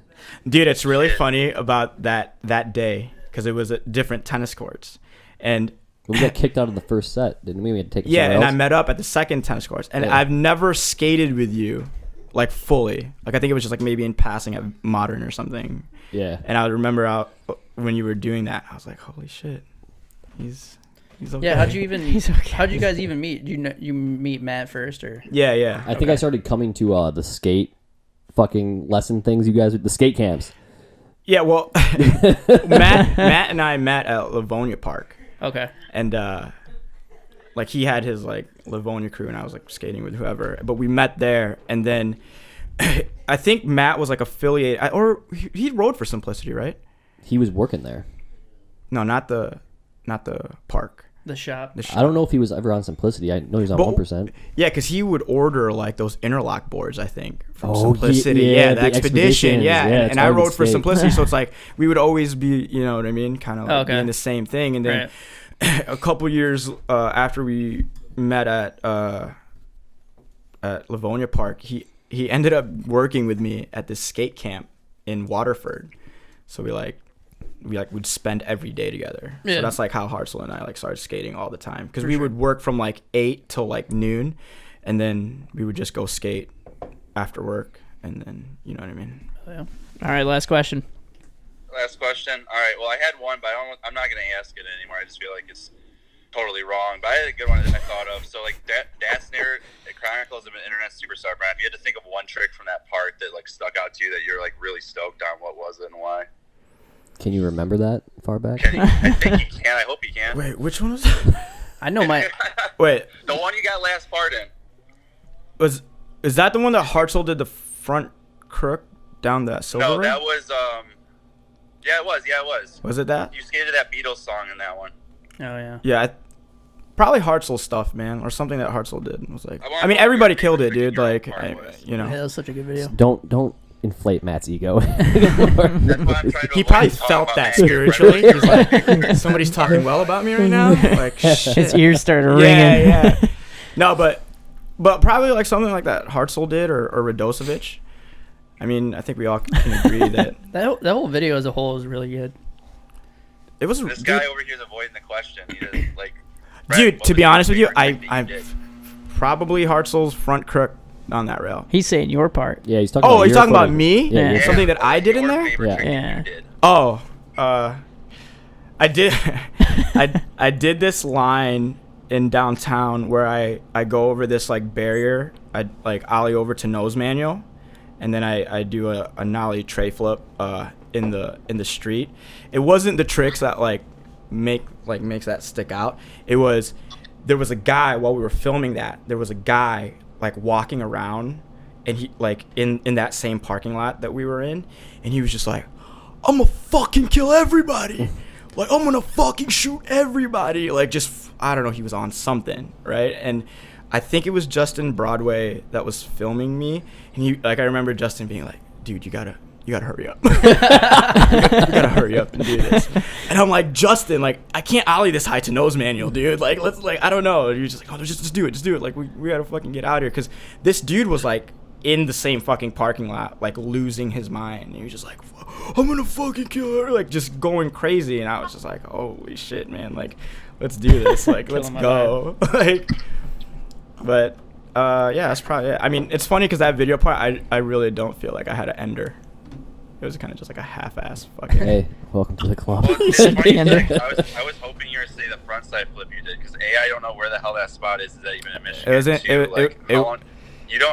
Dude, it's really funny about that day because it was at different tennis courts. And We got kicked out of the first set, didn't we? We had to take it yeah, somewhere and I else. met up at the second tennis courts. And Yeah. I've never skated with you like fully. Like I think it was just like maybe in passing at Modern or something. Yeah. And I remember when you were doing that, I was like, holy shit. He's okay. Yeah, how'd you even? He's okay. How'd you guys even meet? You meet Matt first, or? Yeah. I think I started coming to the skate fucking lesson things you guys, the skate camps. Yeah, well, Matt and I met at Livonia Park. Okay. And like he had his like Livonia crew and I was like skating with whoever, but we met there. And then I think Matt was like affiliated, or he rode for Simplicity, right? He was working there. No, not the park. The shop. The shop. I don't know if he was ever on Simplicity. I know he's on But- 1%. Yeah, because he would order like those interlock boards, I think, from Oh, Simplicity. yeah, The the Expedition. Expeditions. Yeah, Yeah, and it's I hard to rode for skate. Simplicity, so it's like we would always be, you know what I mean, kind of like Okay. doing the same thing. And then a couple years after we met at Livonia Park, he ended up working with me at this skate camp in Waterford. So we would spend every day together. Yeah. So that's like how Hartzell and I like started skating all the time, because we would work from like 8 till like noon, and then we would just go skate after work, and then you know what I mean. Yeah. All right, last question. Last question. All right. Well, I had one, but I'm not going to ask it anymore. I just feel like it's totally wrong. But I had a good one that I thought of. So, like, Dassner, the Chronicles of an Internet Superstar, Brian, if you had to think of one trick from that part that, like, stuck out to you that you're, like, really stoked on, what was it and why? Can you remember that far back? Can he? I think he can. I hope he can. Wait, which one was that? I know my. Wait, The one you got last part in. is that the one that Hartzell did the front crook down that silver No, ring? that was, yeah, it was. Yeah, it was. Was it that? You skated that Beatles song in that one. Oh yeah. Yeah, probably Hartzell stuff, man, or something that Hartzell did. It was like, I I mean, everybody killed it, favorite dude. trick Like, your part was. you know. Yeah, that was such a good video. Don't inflate Matt's ego. That's what I'm trying to He avoid probably talking felt about that Matt spiritually. Garrett. He's like, somebody's talking well about me right now. Like, shit. His ears started ringing. Yeah. No, but probably like something like that Hartzell did or Radosevic. I mean, I think we all can agree that That whole video as a whole is really good. it was. This guy over here is avoiding the question. He doesn't, like... Dude, Brett, to what be was honest with your you, favorite trick I that you did? probably Hartzell's front crook on that rail. He's saying your part. Yeah, he's talking Oh, about he's your talking about footing. me? Yeah, Yeah. Something that what I was did in your there? favorite Yeah. trick that Yeah. you did? Oh, I did. I did this line in downtown where I go over this like barrier. I like ollie over to nose manual, and then I do a nollie tray flip in the street. It wasn't the tricks that makes that stick out. It was, there was a guy while we were filming that. There was a guy like walking around, and he like in that same parking lot that we were in, and he was just like, I'm gonna fucking kill everybody. Like, I'm gonna fucking shoot everybody. Like, just, I don't know, he was on something, right? And I think it was Justin Broadway that was filming me, and I remember Justin being like, "Dude, you gotta hurry up. you gotta hurry up and do this." And I'm like, Justin, like, I can't ollie this high to nose manual, dude. Like, I don't know. And you're just like, oh, just do it. Like, we gotta fucking get out of here, because this dude was like in the same fucking parking lot, like losing his mind. And he was just like, I'm gonna fucking kill her, like just going crazy. And I was just like, holy shit, man, like, let's do this, like, let's go. Like, but yeah, that's probably it. I mean, it's funny because that video part, I really don't feel like I had an ender. It was kind of just like a half-ass fucking. Hey, welcome to the club. Well, it's funny, I was hoping you were to say the frontside flip you did, because I don't know where the hell that spot is. Is that even in Michigan?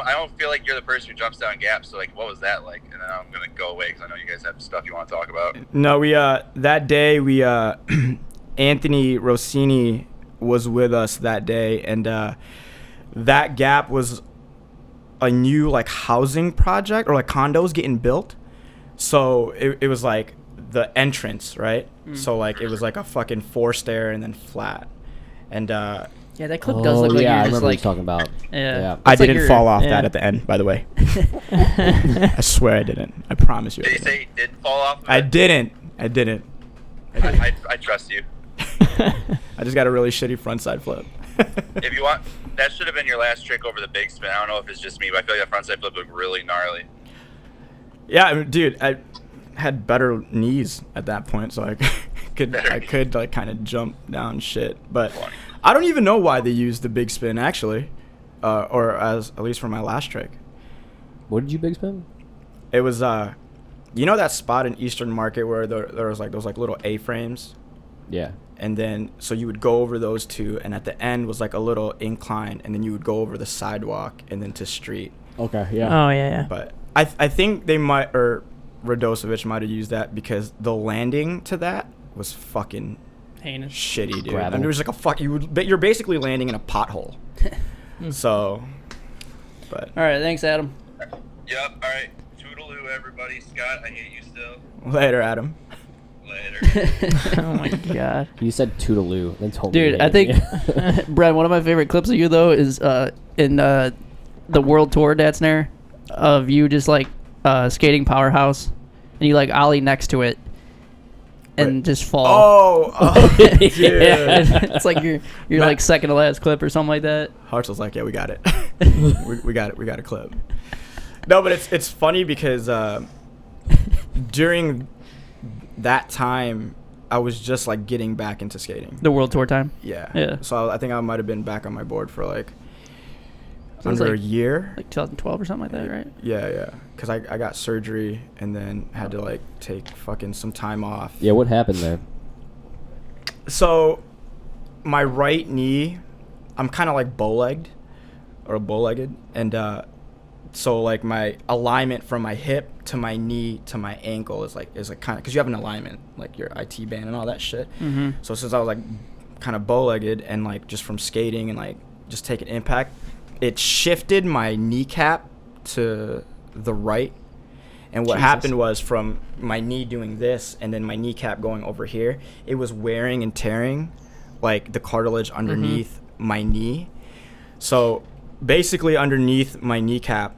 I don't feel like you're the person who jumps down gaps. So like, what was that like? And then I'm gonna go away because I know you guys have stuff you want to talk about. No, we that day we Anthony Rossini was with us that day, and that gap was a new like housing project or like condos getting built. So it was like the entrance, right? So like it was like a fucking 4-stair and then flat. And yeah, that clip does look like I you're remember just what like you're talking about. Yeah. I didn't fall off that at the end, by the way. I swear I didn't. I promise you. Did you say you did fall off of it? I didn't. I trust you. I just got a really shitty frontside flip. If you want, that should have been your last trick over the big spin. I don't know if it's just me, but I feel like that frontside flip looked really gnarly. Yeah, I mean, dude, I had better knees at that point, so I could like kind of jump down shit. But I don't even know why they used the big spin actually, or at least for my last trick. What did you big spin? It was you know that spot in Eastern Market where there was like those like little A-frames. Yeah. And then so you would go over those two, and at the end was like a little incline, and then you would go over the sidewalk and then to street. Okay. Yeah. Oh yeah. But I think they might, or Radosevic might have used that because the landing to that was fucking heinous, shitty, dude. Gravel. I mean, it was like you're basically landing in a pothole. So, but. All right, thanks, Adam. Yep. All right. Toodaloo, everybody. Scott, I hate you still. Later, Adam. Later. Oh my god. You said toodaloo, then told Dude, me. I think Brent, one of my favorite clips of you though is in the World Tour Datsnare of you just like skating Powerhouse, and you like ollie next to it and just fall. Oh, dude. It's like you're like second to last clip or something like that. Hartz was like, yeah, we got it. we got it. We got a clip. No, but it's funny because during that time I was just like getting back into skating. The World Tour time. Yeah. So I think I might have been back on my board for like Sounds under like- a year. Like 2012 or something like that, right? Yeah. Because I got surgery and then had to like take fucking some time off. Yeah, what happened there? So my right knee, I'm kind of like bow-legged, and so like my alignment from my hip to my knee to my ankle is like kind of, because you have an alignment like your IT band and all that shit. Mm-hmm. So since I was like kind of bow-legged and like just from skating and like just taking impact, it shifted my kneecap to the right. And what happened was from my knee doing this and then my kneecap going over here, it was wearing and tearing like the cartilage underneath my knee. So basically underneath my kneecap,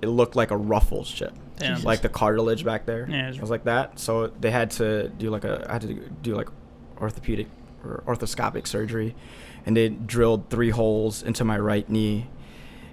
it looked like a ruffles chip. Damn. Like the cartilage back there. Yeah, it was like that. So they had to do like orthopedic or orthoscopic surgery, and they drilled 3 holes into my right knee,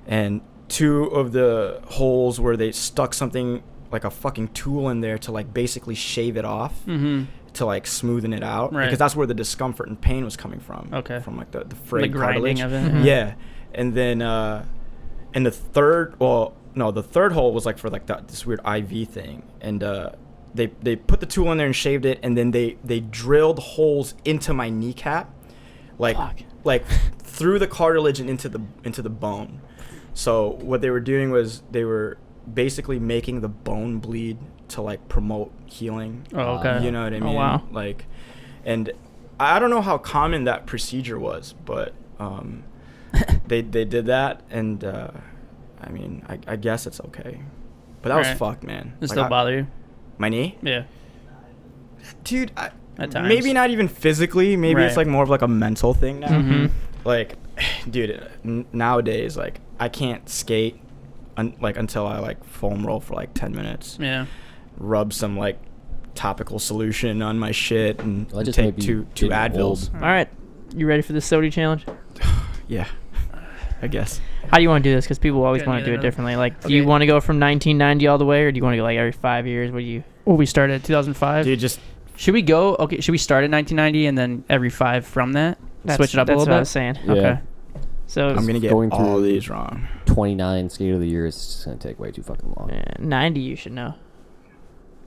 and 2 of the holes where they stuck something like a fucking tool in there to like basically shave it off, to like smoothen it out, Right. because that's where the discomfort and pain was coming from. Okay. From like the frayed The grinding cartilage. of it. Yeah. And then and the third hole was like for like this weird IV thing, and they put the tool in there and shaved it, and then they drilled holes into my kneecap, like through the cartilage and into the bone. So what they were doing was they were basically making the bone bleed to like promote healing. Oh, okay. You know what I mean? Oh, wow. Like, and I don't know how common that procedure was, but they did that, and I mean, I guess it's okay. But that was fucked, man. Does it still bother you? My knee? Yeah. Dude, At times. maybe not even physically. Maybe it's Right. like more of like a mental thing now. Mm-hmm. Like, dude, nowadays, like, I can't skate until I like foam roll for like 10 minutes. Yeah. Rub some like topical solution on my shit and Well, I just take might be two getting Advils. All right, you ready for the Sodi challenge? Yeah, I guess. How do you want to do this? Because people always Couldn't want to do it either. differently. Like, do Okay. you want to go from 1990 all the way, or do you want to go like every 5 years? What do you? Well, we started at 2005. Dude, just Should we go? Okay. Should we start at 1990 and then every 5 from that? Switch it up a that's little what I bit. was saying. Yeah. Okay. So I'm gonna get going all through- these wrong. 29 skate of the year is just gonna take way too fucking long. 90, you should know.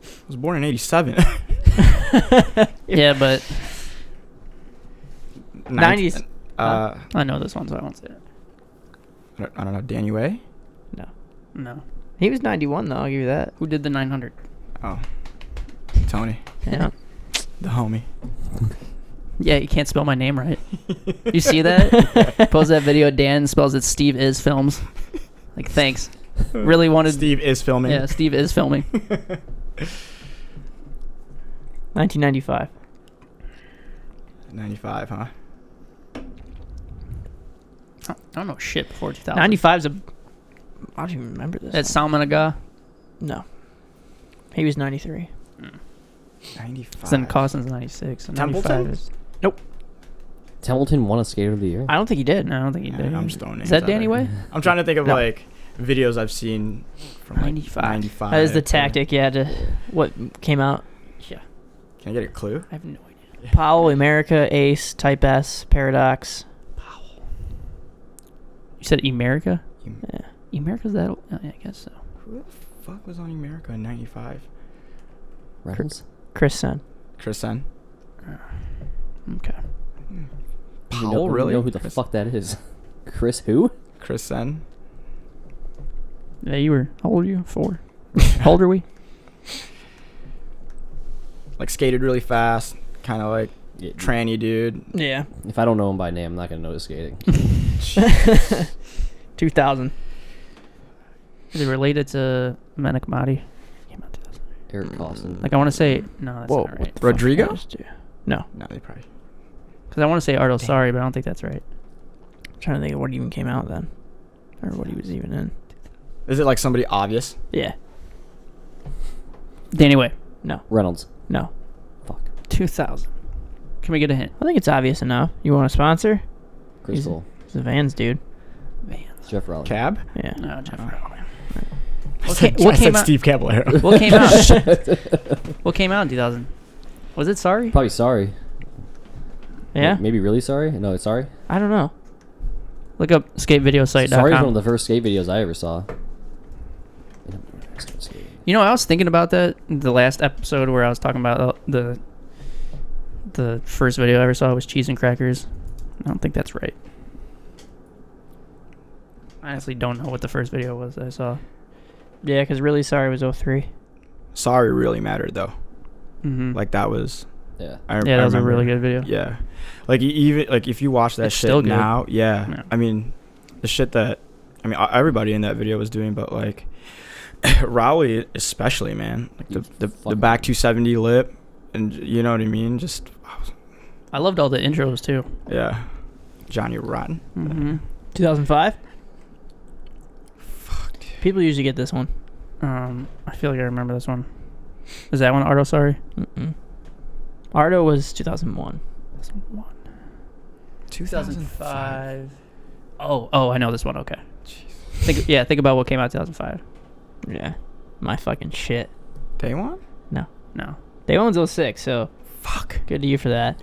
I was born in '87. Yeah, but 90s. I know this one, so I won't say it. I don't know. Danny Way. No. He was 91 though. I'll give you that. Who did the 900? Oh, Tony, Yeah. the homie. Yeah, you can't spell my name right. You see that? Post that video. Dan spells it Steve is films. Like, thanks. Really wanted. Steve is filming. Yeah, Steve is filming. 1995. 95, huh? I don't know shit before 2000. 95's a. I don't even remember this. That's Salmanaga. No. He was 93. 95. Then Costin's 96. So 95 Templeton? is. Templeton won a skater of the year. I don't think he did. No, I don't think he did. I'm just throwing names Is that out Danny there. Way? I'm trying to think of No. like videos I've seen from like 95. 95. That is the tactic. Yeah. To what came out. Yeah. Can I get a clue? I have no idea. Powell, America, Ace, Type S, Paradox. You said Emerica? Yeah. Emerica's that old? Oh, yeah, I guess so. Who the fuck was on America in '95? Reynolds? Chris Sen. Chris Sen. Okay. Powell, You really? know who the Chris, fuck that is? Chris who? Chris Sen. Yeah, you were. How old are you? 4. How old are we? Like skated really fast, kind of like Yeah, tranny dude. Yeah. if I don't know him by name, I'm not gonna know his skating. 2000. Is it related to Menik Mahdi? Came out 2000. Eric Costin. Like, I want to say. No, that's Whoa. not right. Rodrigo? No. No, they probably. Because I want to say Ardo Sorry, but I don't think that's right. I'm trying to think of what even came out then. Or what he was even in. Is it like somebody obvious? Yeah. Danny Way. No. Reynolds. No. Fuck. 2000. Can we get a hint? I think it's obvious enough. You want a sponsor? Crystal. He's a Vans dude. Vans. Jeff Rowley. Cab? Yeah. No, Jeff Oh. Rowley. I What said, ca- what I said came out- Steve Caballero. What came out? What came out in 2000? Was it Sorry? Probably sorry. Yeah? Maybe really sorry? No, it's sorry. I don't know. Look up skatevideosite.com. Sorry is one of the first skate videos I ever saw. You know, I was thinking about that in the last episode where I was talking about the first video I ever saw was cheese and crackers. I don't think that's right. I honestly don't know what the first video was I saw. Yeah, because Really Sorry was 03. Sorry really mattered though. Mm-hmm. Like that was. Yeah. Yeah, that was a really good video. Yeah, like even like if you watch that It's shit still good. now, Yeah. I mean, the shit that everybody in that video was doing, but like Rowley especially, man, like the Fucking- back 270 lip, and you know what I mean. Just I loved all the intros too. yeah, Johnny Rotten. Mm-hmm. 2005? Fuck, dude. People usually get this one. I feel like I remember this one. Is that one Ardo Sorry? Mm-mm. Ardo was 2001. 2005. Oh, I know this one. Okay. Think about what came out 2005. Yeah. My fucking shit. Day one. No. Day one's 06, so Fuck. good to you for that.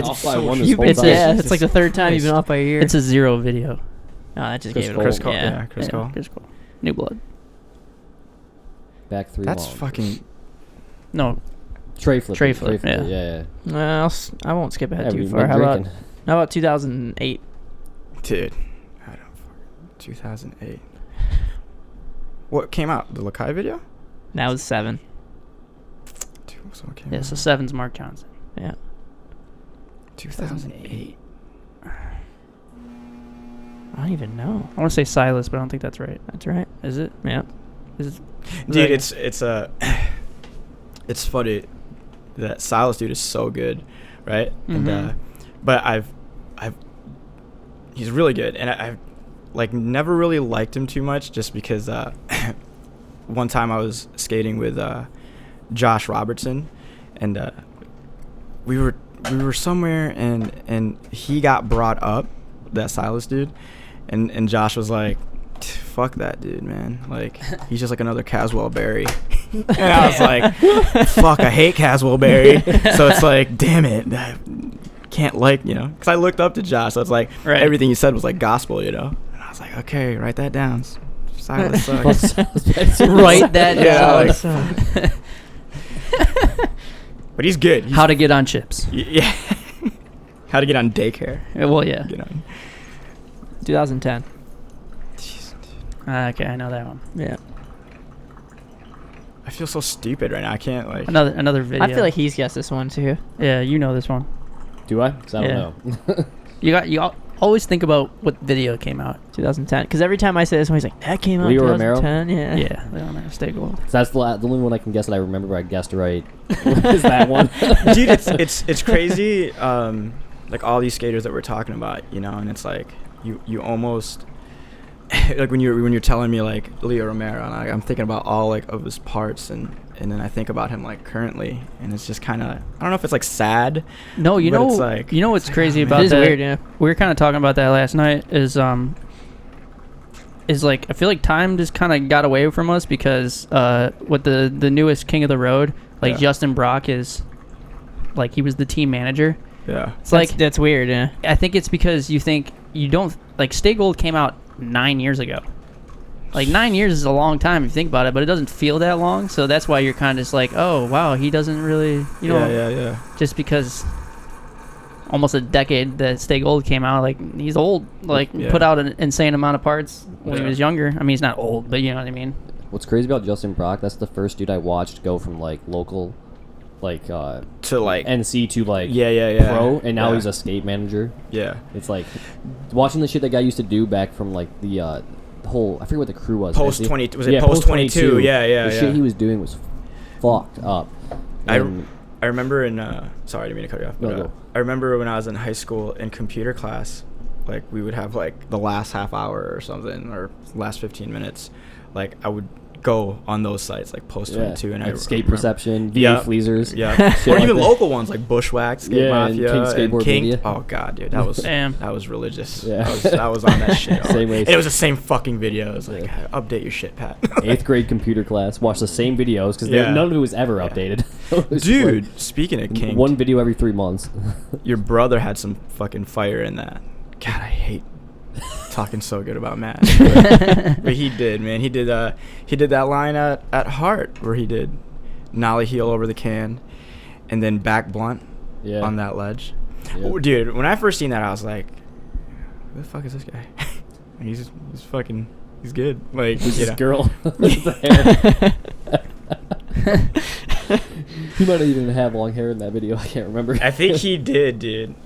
Off by one this whole It's time. it's like the third time you've been off by a year. It's a 0 video. Oh, that just Chris gave it Cole. a Chris Cole. Yeah. Yeah, Chris Cole. Chris Cole. New Blood. Back 3 That's long. fucking. No. Tray flip. Tray flip, yeah. Yeah. Well, I won't skip ahead Yeah, too we've far. been How drinking. about 2008? Dude, I don't. 2008. What came out? The Lakai video? That was 7. Dude, so what came Yeah, out? so 7's Mark Johnson. Yeah. 2008. I don't even know. I want to say Silas, but I don't think that's right. That's right. Is it? Yeah. Is Dude, that- it's funny that Silas dude is so good, right? Mhm. And but I've he's really good, and I've like never really liked him too much, just because one time I was skating with Josh Robertson, and we were somewhere, and he got brought up, that Silas dude, and Josh was like, fuck that dude, man, like he's just like another Caswell Berry. And I was like, fuck, I hate Caswell Berry. So it's like, damn it, I can't, like, you know, because I looked up to Josh, so it's like everything he said was like gospel, you know. And I was like, okay, write that down, Silas sucks. Write that down. Like, but he's good. How to get on chips. Yeah. How to get on daycare. Well, yeah. Get on. 2010. Okay, I know that one. Yeah. I feel so stupid right now. I can't, like. Another video. I feel like he's guessed this one too. Yeah, you know this one. Do I? Because I don't know. You always think about what video came out. 2010. Because every time I say this one, he's like, that came out in Leo Romero? 2010. Yeah. Yeah, Leo Romero, Stay Gold. So that's the only one I can guess that I remember I guessed right. Is that one? Dude, it's crazy. Like all these skaters that we're talking about, you know, and it's like you almost like when you're telling me like Leo Romero, and I'm thinking about all like of his parts, and then I think about him like currently, and it's just kind of, I don't know if it's like sad. No, you know, it's like, you know what's crazy man, about it is that? weird, yeah. We were kind of talking about that last night. Is like, I feel like time just kind of got away from us, because with the newest King of the Road, like Justin Brock is, like, he was the team manager. Yeah. It's like, that's weird, yeah. I think it's because you don't, like, Stay Gold came out 9 years ago. Like, 9 years is a long time if you think about it, but it doesn't feel that long, so that's why you're kind of just like, oh, wow, he doesn't really, you know. Yeah. Just because almost a decade that Stay Gold came out, like, he's old. Like, put out an insane amount of parts when he was younger. I mean, he's not old, but you know what I mean. What's crazy about Justin Brock, that's the first dude I watched go from, like, local, like, to, like, NC to, like, pro, and now he's a skate manager. Yeah. It's like, watching the shit that guy used to do back from, like, the whole, I forget what the crew was. Post 20, was it Post 22? Yeah. The shit he was doing was fucked up. I remember in, sorry, I didn't mean to cut you off, but I remember when I was in high school in computer class, like, we would have, like, the last half hour or something, or last 15 minutes, like, I would go on those sites, like Post 22, and like I Skate Perception, VA Fleazers, or even local ones like Bushwhack, Skate Mafia, and King Skateboard Media. Oh god, dude, that was that was religious. Yeah. I was on that shit. Same way. And it was the same fucking videos. Like, update your shit, Pat. 8th grade computer class, watch the same videos because none of it was ever updated. Dude, like, speaking of King, one video every 3 months. Your brother had some fucking fire in that. God, I hate talking so good about Matt, but he did, man. He did that line at Heart where he did nollie heel over the can, and then back blunt on that ledge. Yeah. Oh, dude, when I first seen that, I was like, "Who the fuck is this guy?" he's good. Like, who's this know. girl? He might not even have long hair in that video. I can't remember. I think he did, dude.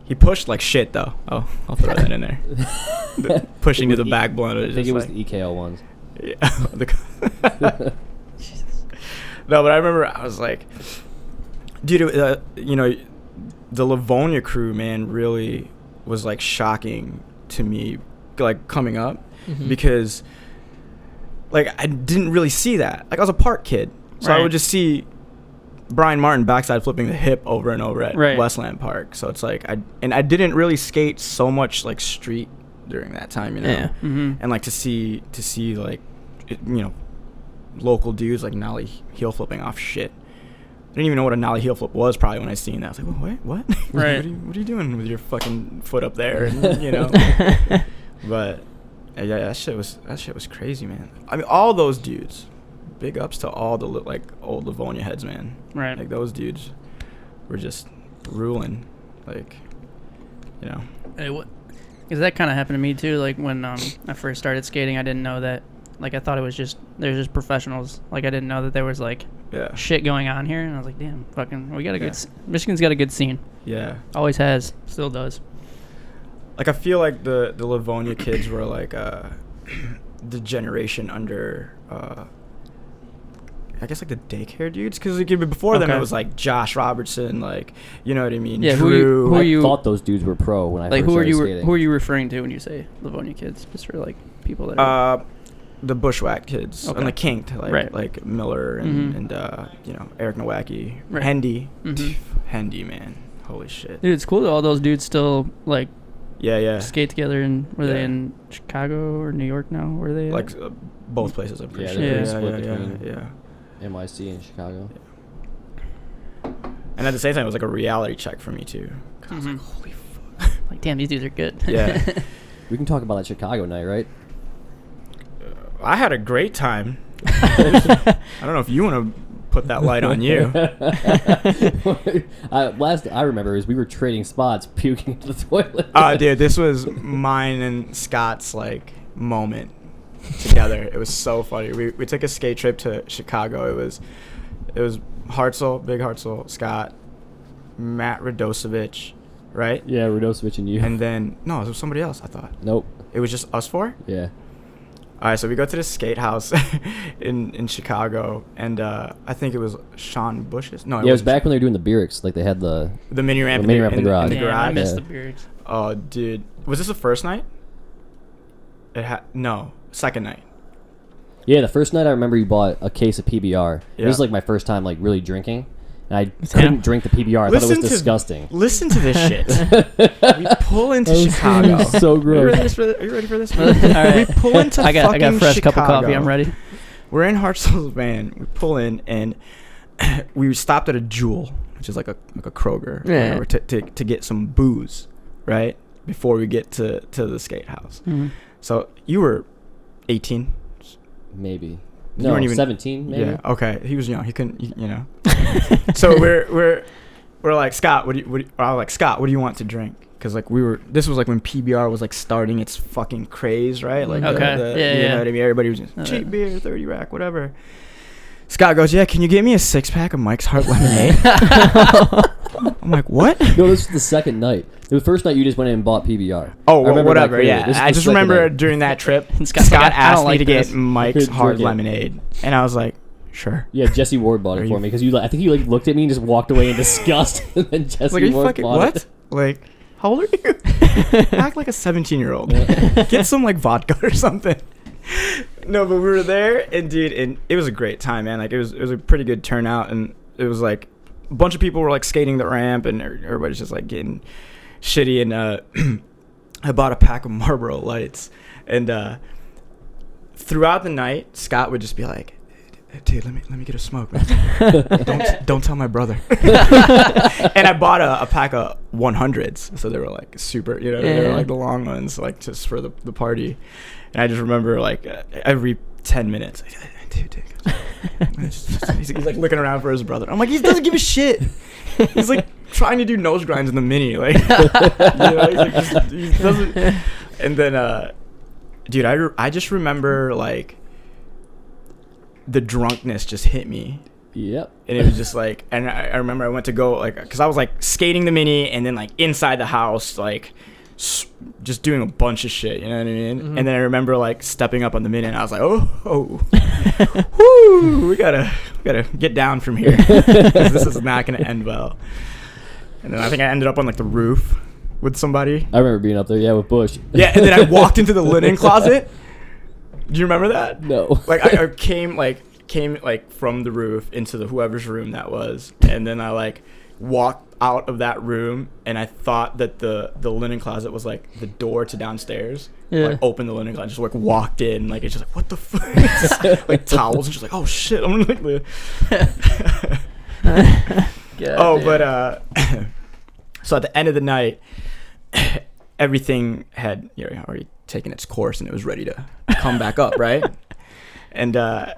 He pushed like shit, though. Oh, I'll throw that in there. Pushing to the back blunt. I think it was the EKO ones. Yeah. Jesus. No, but I remember I was like, dude, you know, the Livonia Crew, man, really was like shocking to me, like coming up, because like I didn't really see that. Like, I was a park kid, so I would just see Brian Martin backside flipping the hip over and over at Westland Park. So it's like I didn't really skate so much like street during that time, you know. Yeah. And like to see like, you know, local dudes like nollie heel flipping off shit. I didn't even know what a nollie heel flip was probably when I seen that. I was like, well, wait, what? Right. what are you doing with your fucking foot up there? And, you know. But yeah, that shit was crazy, man. I mean, all those dudes. Big ups to all the like old Livonia heads, man. Right. Like, those dudes were just ruling, like, you know. Because that kind of happened to me too. Like, when I first started skating, I didn't know that. Like, I thought it was just there's just professionals. Like, I didn't know that there was like shit going on here, and I was like, damn, fucking, we got a good. Michigan's got a good scene. Yeah. Always has, still does. Like, I feel like the Livonia kids were like the generation under I guess like the daycare dudes, because before them it was like Josh Robertson, like, you know what I mean? Yeah, Drew. who are you? I thought those dudes were pro when I Like first who are started you? skating. Who are you referring to when you say Livonia kids? Just for like people that. The Bushwhack kids and the Kinked, like Miller and you know, Eric Nowacki, Hendy, Hendy, man, holy shit, Dude, it's cool that all those dudes still like skate together. And were they in Chicago or New York now? Were they like both places? I'm pretty sure. They're split between NYC and Chicago. And at the same time, it was like a reality check for me too. 'Cause I was like, holy fuck, like damn, these dudes are good. Yeah. We can talk about that Chicago night, right? I had a great time. I don't know if you want to put that light on you. Last I remember is we were trading spots, puking into the toilet. Dude, this was mine and Scott's like moment together. It was so funny. We took a skate trip to Chicago. It was Hartzell, Big Hartzell, Scott, Matt Radosevich, right? Yeah, Radosevich and you. And then no, it was somebody else. I thought. Nope. It was just us four. Yeah. All right, so we go to the skate house in Chicago, and I think it was Sean Bush's. No, it was back when they were doing the Beerix, like they had the mini ramp in the garage. In the garage. I missed the beards. Oh, dude, was this the first night? No, second night. Yeah, the first night I remember you bought a case of PBR. Yeah. It was like my first time like really drinking, and I couldn't drink the PBR. I thought it was disgusting. Listen to this shit. We pull into Chicago. So gross. Are you ready for this? All right. We pull into I got a fresh Chicago. cup of coffee. I'm ready. We're in Hartzell's van. We pull in, and we stopped at a Jewel, which is like a Kroger, whatever, to get some booze, right? Before we get to the skate house. Mm-hmm. So you were 18? Maybe. You No, weren't even 17 maybe. Yeah, okay. He was young. He couldn't, you know. So we're like, Scott, I was like, Scott, what do you want to drink? Because like this was like when PBR was like starting its fucking craze, right? Like, you know what I mean? Everybody was just cheap beer, 30 rack, whatever. Scott goes, yeah, can you get me a 6-pack of Mike's Hard Lemonade? I'm like, what? No, this was the second night. The first night you just went in and bought PBR. Oh, well, whatever, yeah. I just remember during that trip, Scott asked me to get Mike's Hard Lemonade. And I was like, sure. Yeah, Jesse Ward bought it for me because I think you like looked at me and just walked away in disgust. And then Jesse like, are you Ward fucking bought what? it. Like, how old are you? Act like a 17-year-old. Get some like vodka or something. No, but we were there, and dude, and it was a great time, man. Like it was a pretty good turnout, and it was like a bunch of people were like skating the ramp, and everybody's just like getting shitty. And I bought a pack of Marlboro Lights, and throughout the night, Scott would just be like, dude, let me get a smoke, man. don't tell my brother. And I bought a pack of 100s, so they were like super, you know, they were like the long ones, like just for the party. And I just remember like every 10 minutes, dude. He's like looking around for his brother. I'm like, he doesn't give a shit. He's like trying to do nose grinds in the mini, like, you know, he's like he doesn't. And then, dude, I just remember like the drunkenness just hit me. Yep. And it was just like, and I remember I went to go like, because I was like skating the mini and then like inside the house, like just doing a bunch of shit, you know what I mean? Mm-hmm. And then I remember like stepping up on the mini and I was like, oh, whoo, we gotta get down from here because this is not gonna end well. And then I think I ended up on like the roof with somebody. I remember being up there, with Bush. Yeah, and then I walked into the linen closet. Do you remember that? No. Like I came from the roof into the whoever's room that was, and then I like walked out of that room, and I thought that the linen closet was like the door to downstairs. Yeah. Like opened the linen closet, just like walked in, like it's just like what the fuck, like towels, and just like oh shit, I'm like but so at the end of the night, everything had already taken its course and it was ready to come back up, right? And I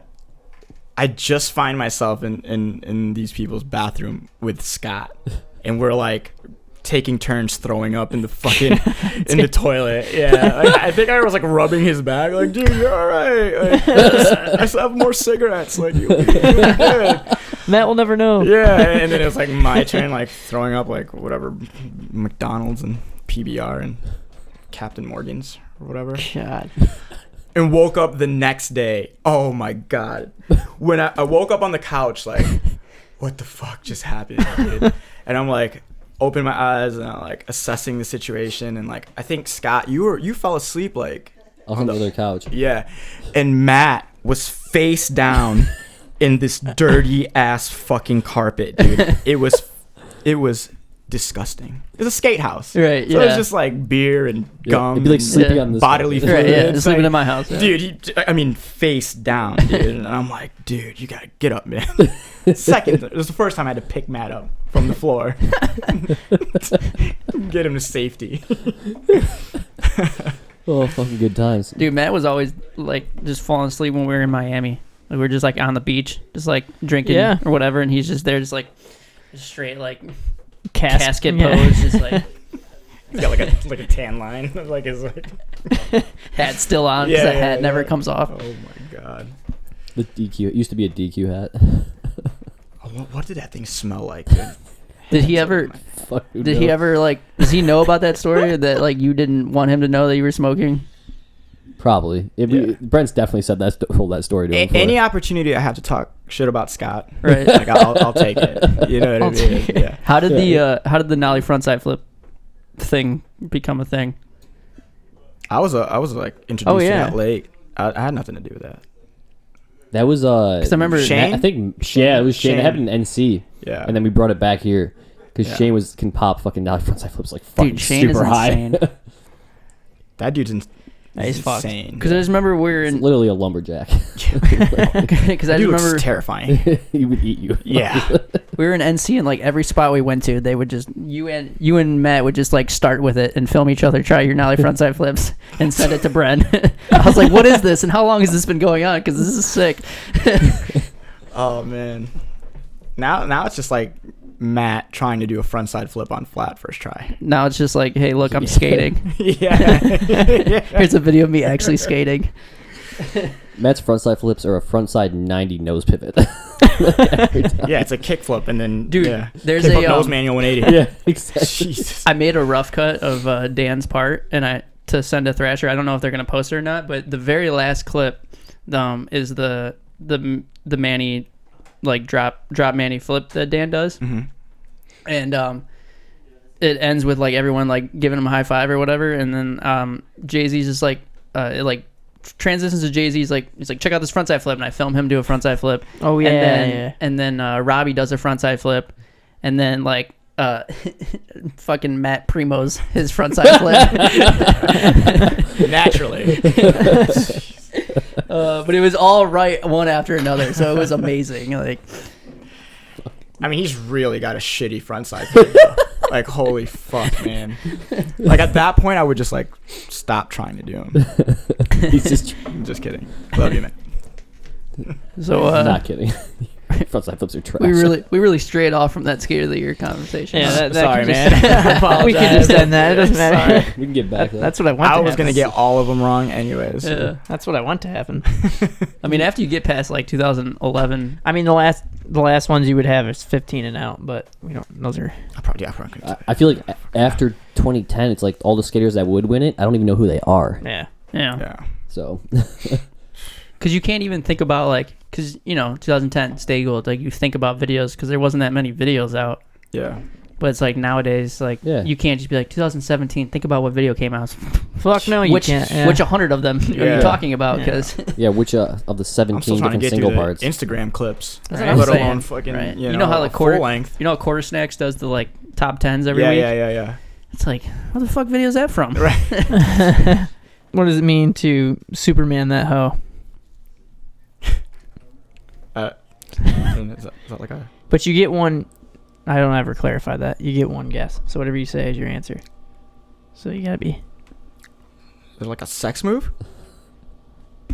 just find myself in these people's bathroom with Scott, and we're like taking turns throwing up in the fucking in the toilet. Yeah, like, I think I was like rubbing his back, like, dude, you're all right. Like, I still have more cigarettes. Like, you're good. Matt will never know. Yeah, and then it was like my turn, like throwing up like whatever McDonald's and PBR and Captain Morgan's or whatever. God. and woke up the next day. Oh my God. When I woke up on the couch, like, what the fuck just happened, dude? And I'm like, open my eyes and I'm like assessing the situation. And like, I think Scott, you fell asleep like on the other couch. Yeah. And Matt was face down in this dirty ass fucking carpet, dude. It was disgusting. It was a skate house. Right, So it was just like beer and gum. It'd be like sleeping on this bodily one. fluids. Right, yeah, just living like, in my house. Yeah. Dude, face down, dude. And I'm like, dude, you gotta get up, man. Second, it was the first time I had to pick Matt up from the floor. Get him to safety. Oh, fucking good times. Dude, Matt was always like just falling asleep when we were in Miami. Like, we were just like on the beach, just like drinking or whatever, and he's just there, just like straight like casket pose, just like he's got like a tan line, like his like hat still on because the hat never comes off. Oh my God. The DQ. It used to be a DQ hat. What did that thing smell like, dude? Did he ever? Did he ever like? Does he know about that story that like you didn't want him to know that you were smoking? Probably. Brent's definitely said told that story to him. Any opportunity I have to talk shit about Scott, right? Like I'll take it. You know what I mean? Yeah. How did the nollie frontside flip thing become a thing? I was like introduced to that late. I had nothing to do with that. That was because I remember Shane. I think it was Shane. It happened in NC. Yeah. And then we brought it back here because Shane can pop fucking nollie frontside flips like fucking Dude, Shane super is high. Insane. That dude's He's insane. Because I just remember we were in literally a lumberjack. because I just remember terrifying. He would eat you. Yeah. we were in NC and like every spot we went to, they would just you and Matt would just like start with it and film each other try your nollie frontside flips and send it to Bren. I was like, what is this and how long has this been going on? Because this is sick. Oh man. Now it's just like Matt trying to do a frontside flip on flat first try. Now it's just like, hey, look, I'm skating. Yeah. Here's a video of me actually skating. Matt's frontside flips are a frontside 90 nose pivot. Yeah, it's a kick flip and then there's kick a flip, nose manual 180. Yeah, exactly. Jesus. I made a rough cut of Dan's part and to send to Thrasher. I don't know if they're gonna post it or not, but the very last clip is the Manny like drop Manny flip that Dan does. Mm-hmm. And it ends with like everyone like giving him a high five or whatever, and then Jay-Z's just like it like transitions to Jay-Z's like he's like, check out this frontside flip, and I film him do a frontside flip. Oh yeah, and then Robbie does a frontside flip, and then like fucking Matt Primo's his frontside flip. Naturally. But it was all right one after another, so it was amazing. Like, I mean, he's really got a shitty frontside flip, though. Like, holy fuck, man. Like, at that point, I would just, like, stop trying to do him. I'm just kidding. Love you, man. So, not kidding. Frontside flips are trash. We really strayed off from that Skater of the Year conversation. Yeah, sorry, man. We can just end that. It doesn't matter. We can get back to that. That's what I want. I was gonna get all of them wrong, anyways. Yeah. That's what I want to happen. I mean, after you get past like 2011, I mean, the last ones you would have is 15 and out, but we don't. Those are. I feel like after 2010, it's like all the skaters that would win it, I don't even know who they are. yeah. So. Because you can't even think about like, because 2010 Stay Gold, like you think about videos because there wasn't that many videos out. Yeah. But it's like nowadays, like you can't just be like 2017. Think about what video came out. Fuck no, you can't. Yeah. Which 100 of them are you talking about? Because which of the 17 different single parts? Instagram clips. That's what I'm let saying. alone fucking. Right. You know how like full length. You know how Quarter Snacks does the like top 10s every week. Yeah. It's like, where the fuck video is that from? Right. What does it mean to Superman that hoe? Is that like a? But you get one. I don't ever clarify that. You get one guess. So whatever you say is your answer. So you gotta be. Is it like a sex move?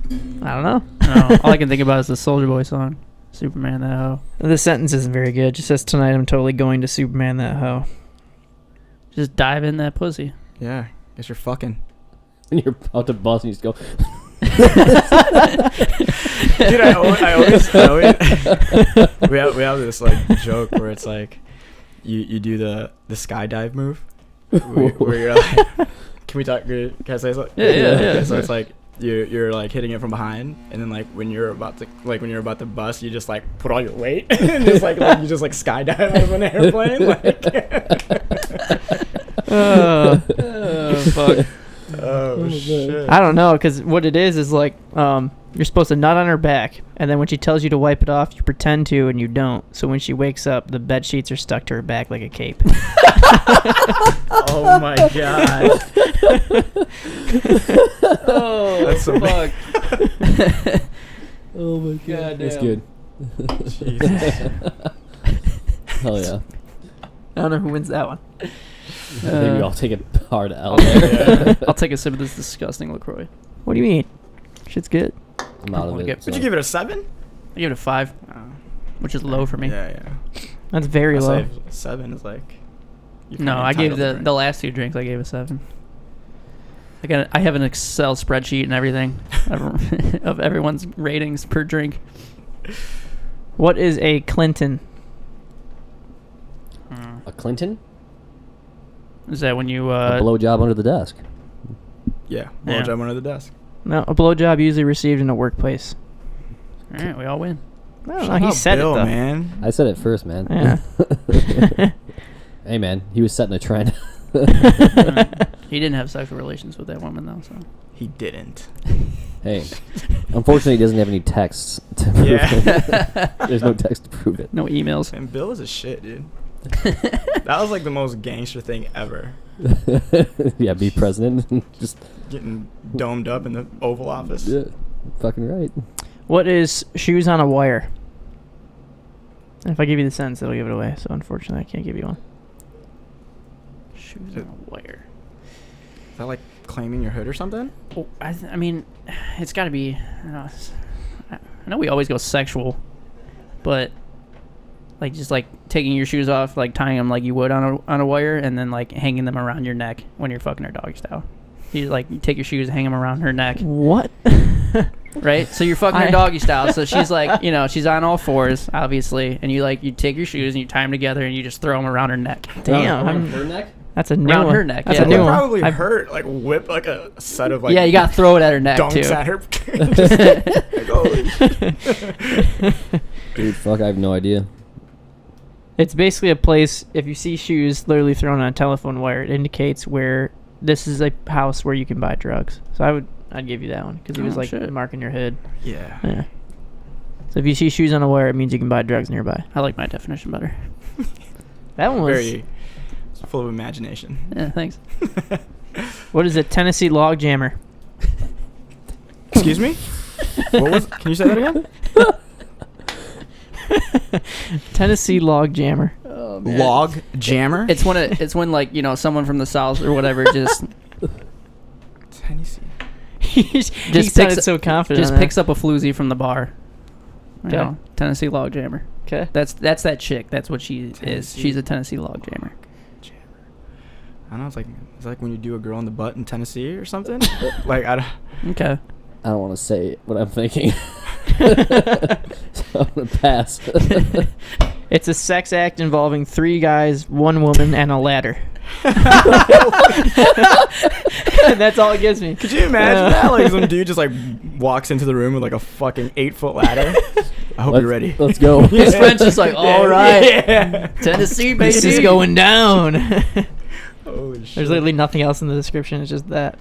I don't know. No, all I can think about is the Soulja Boy song, Superman that hoe. The sentence isn't very good. It just says, tonight I'm totally going to Superman that hoe. Just dive in that pussy. Yeah, guess you're fucking. And you're about to bust and you just go. Dude, I always we have this like joke where it's like you do the skydive move where you're like, can I say something? Yeah. So it's like you're like hitting it from behind, and then like when you're about to bust, you just like put all your weight and just like you just like skydive out of an airplane. Like. Oh, Fuck. Oh shit! I don't know, because what it is like you're supposed to nut on her back, and then when she tells you to wipe it off, you pretend to, and you don't. So when she wakes up, the bed sheets are stuck to her back like a cape. Oh my god! Oh, That's so fuck. Oh my god, that's damn. good. Jesus. Hell yeah. I don't know who wins that one. Maybe I'll take it hard out. I'll take a sip of this disgusting LaCroix. What do you mean? Shit's good. I'm out of it. Would you give it a 7? I give it a 5, which is low for me. Yeah. That's very low. Say 7 is like. No, I gave the last 2 drinks. I gave a 7. I have an Excel spreadsheet and everything of everyone's ratings per drink. What is a Clinton? A Clinton? Is that when you A blowjob under the desk. Yeah, Yeah. blowjob under the desk. No, a blowjob usually received in a workplace. All right, we all win. I don't know. He said Bill, it though. man. I said it first, man. Yeah. Hey, man, he was setting a trend. He didn't have sexual relations with that woman though, so. He didn't. Hey, unfortunately, he doesn't have any texts to prove it. There's no text to prove it. No emails. And Bill is a shit, dude. That was like the most gangster thing ever. Yeah, be president. Just Getting domed up in the Oval Office. yeah, fucking right. What is shoes on a wire? If I give you the sentence, it'll give it away. So unfortunately, I can't give you one. Shoes on a wire. Is that like claiming your hood or something? Oh, I mean, it's got to be. I know we always go sexual, but like just like taking your shoes off, like tying them like you would on a wire, and then like hanging them around your neck when you're fucking her doggy style. You take your shoes, hang them around her neck. What? Right? So you're fucking her doggy style. So she's like, she's on all fours, obviously, and you take your shoes and you tie them together and you just throw them around her neck. Damn. Around her neck? That's a new Around one. her neck, That's yeah. a new It one. probably hurt. Like whip like a set of like. Yeah, you gotta throw it at her neck dunks too. at her. Just, like, holy shit. Dude, fuck, I have no idea. It's basically a place, if you see shoes literally thrown on a telephone wire, it indicates where this is a house where you can buy drugs. So I'd give you that one, because he was Oh, like shit. marking your hood. Yeah. Yeah. So if you see shoes on a wire, it means you can buy drugs nearby. I like my definition better. That one was... Very full of imagination. Yeah, thanks. What is it? Tennessee log jammer. Excuse me? What was? Can you say that again? Tennessee log jammer. Oh, man. Log jammer. It's when like someone from the south or whatever just Tennessee. he sounded so confident. just picks up a floozy from the bar. Okay. Tennessee log jammer. Okay. That's that chick. That's what she is. Tennessee. She's a Tennessee log jammer. I don't know. It's like when you do a girl in the butt in Tennessee or something. Like I don't. Okay. I don't want to say what I'm thinking. So I'm going to pass. It's a sex act involving 3 guys, 1 woman, and a ladder. That's all it gives me. Could you imagine that? Like some dude just like walks into the room with like a fucking 8-foot ladder. I hope you're ready. Let's go. His friend's just like, all right, Yeah. Tennessee, baby. This is going down. Holy shit. There's literally nothing else in the description. It's just that.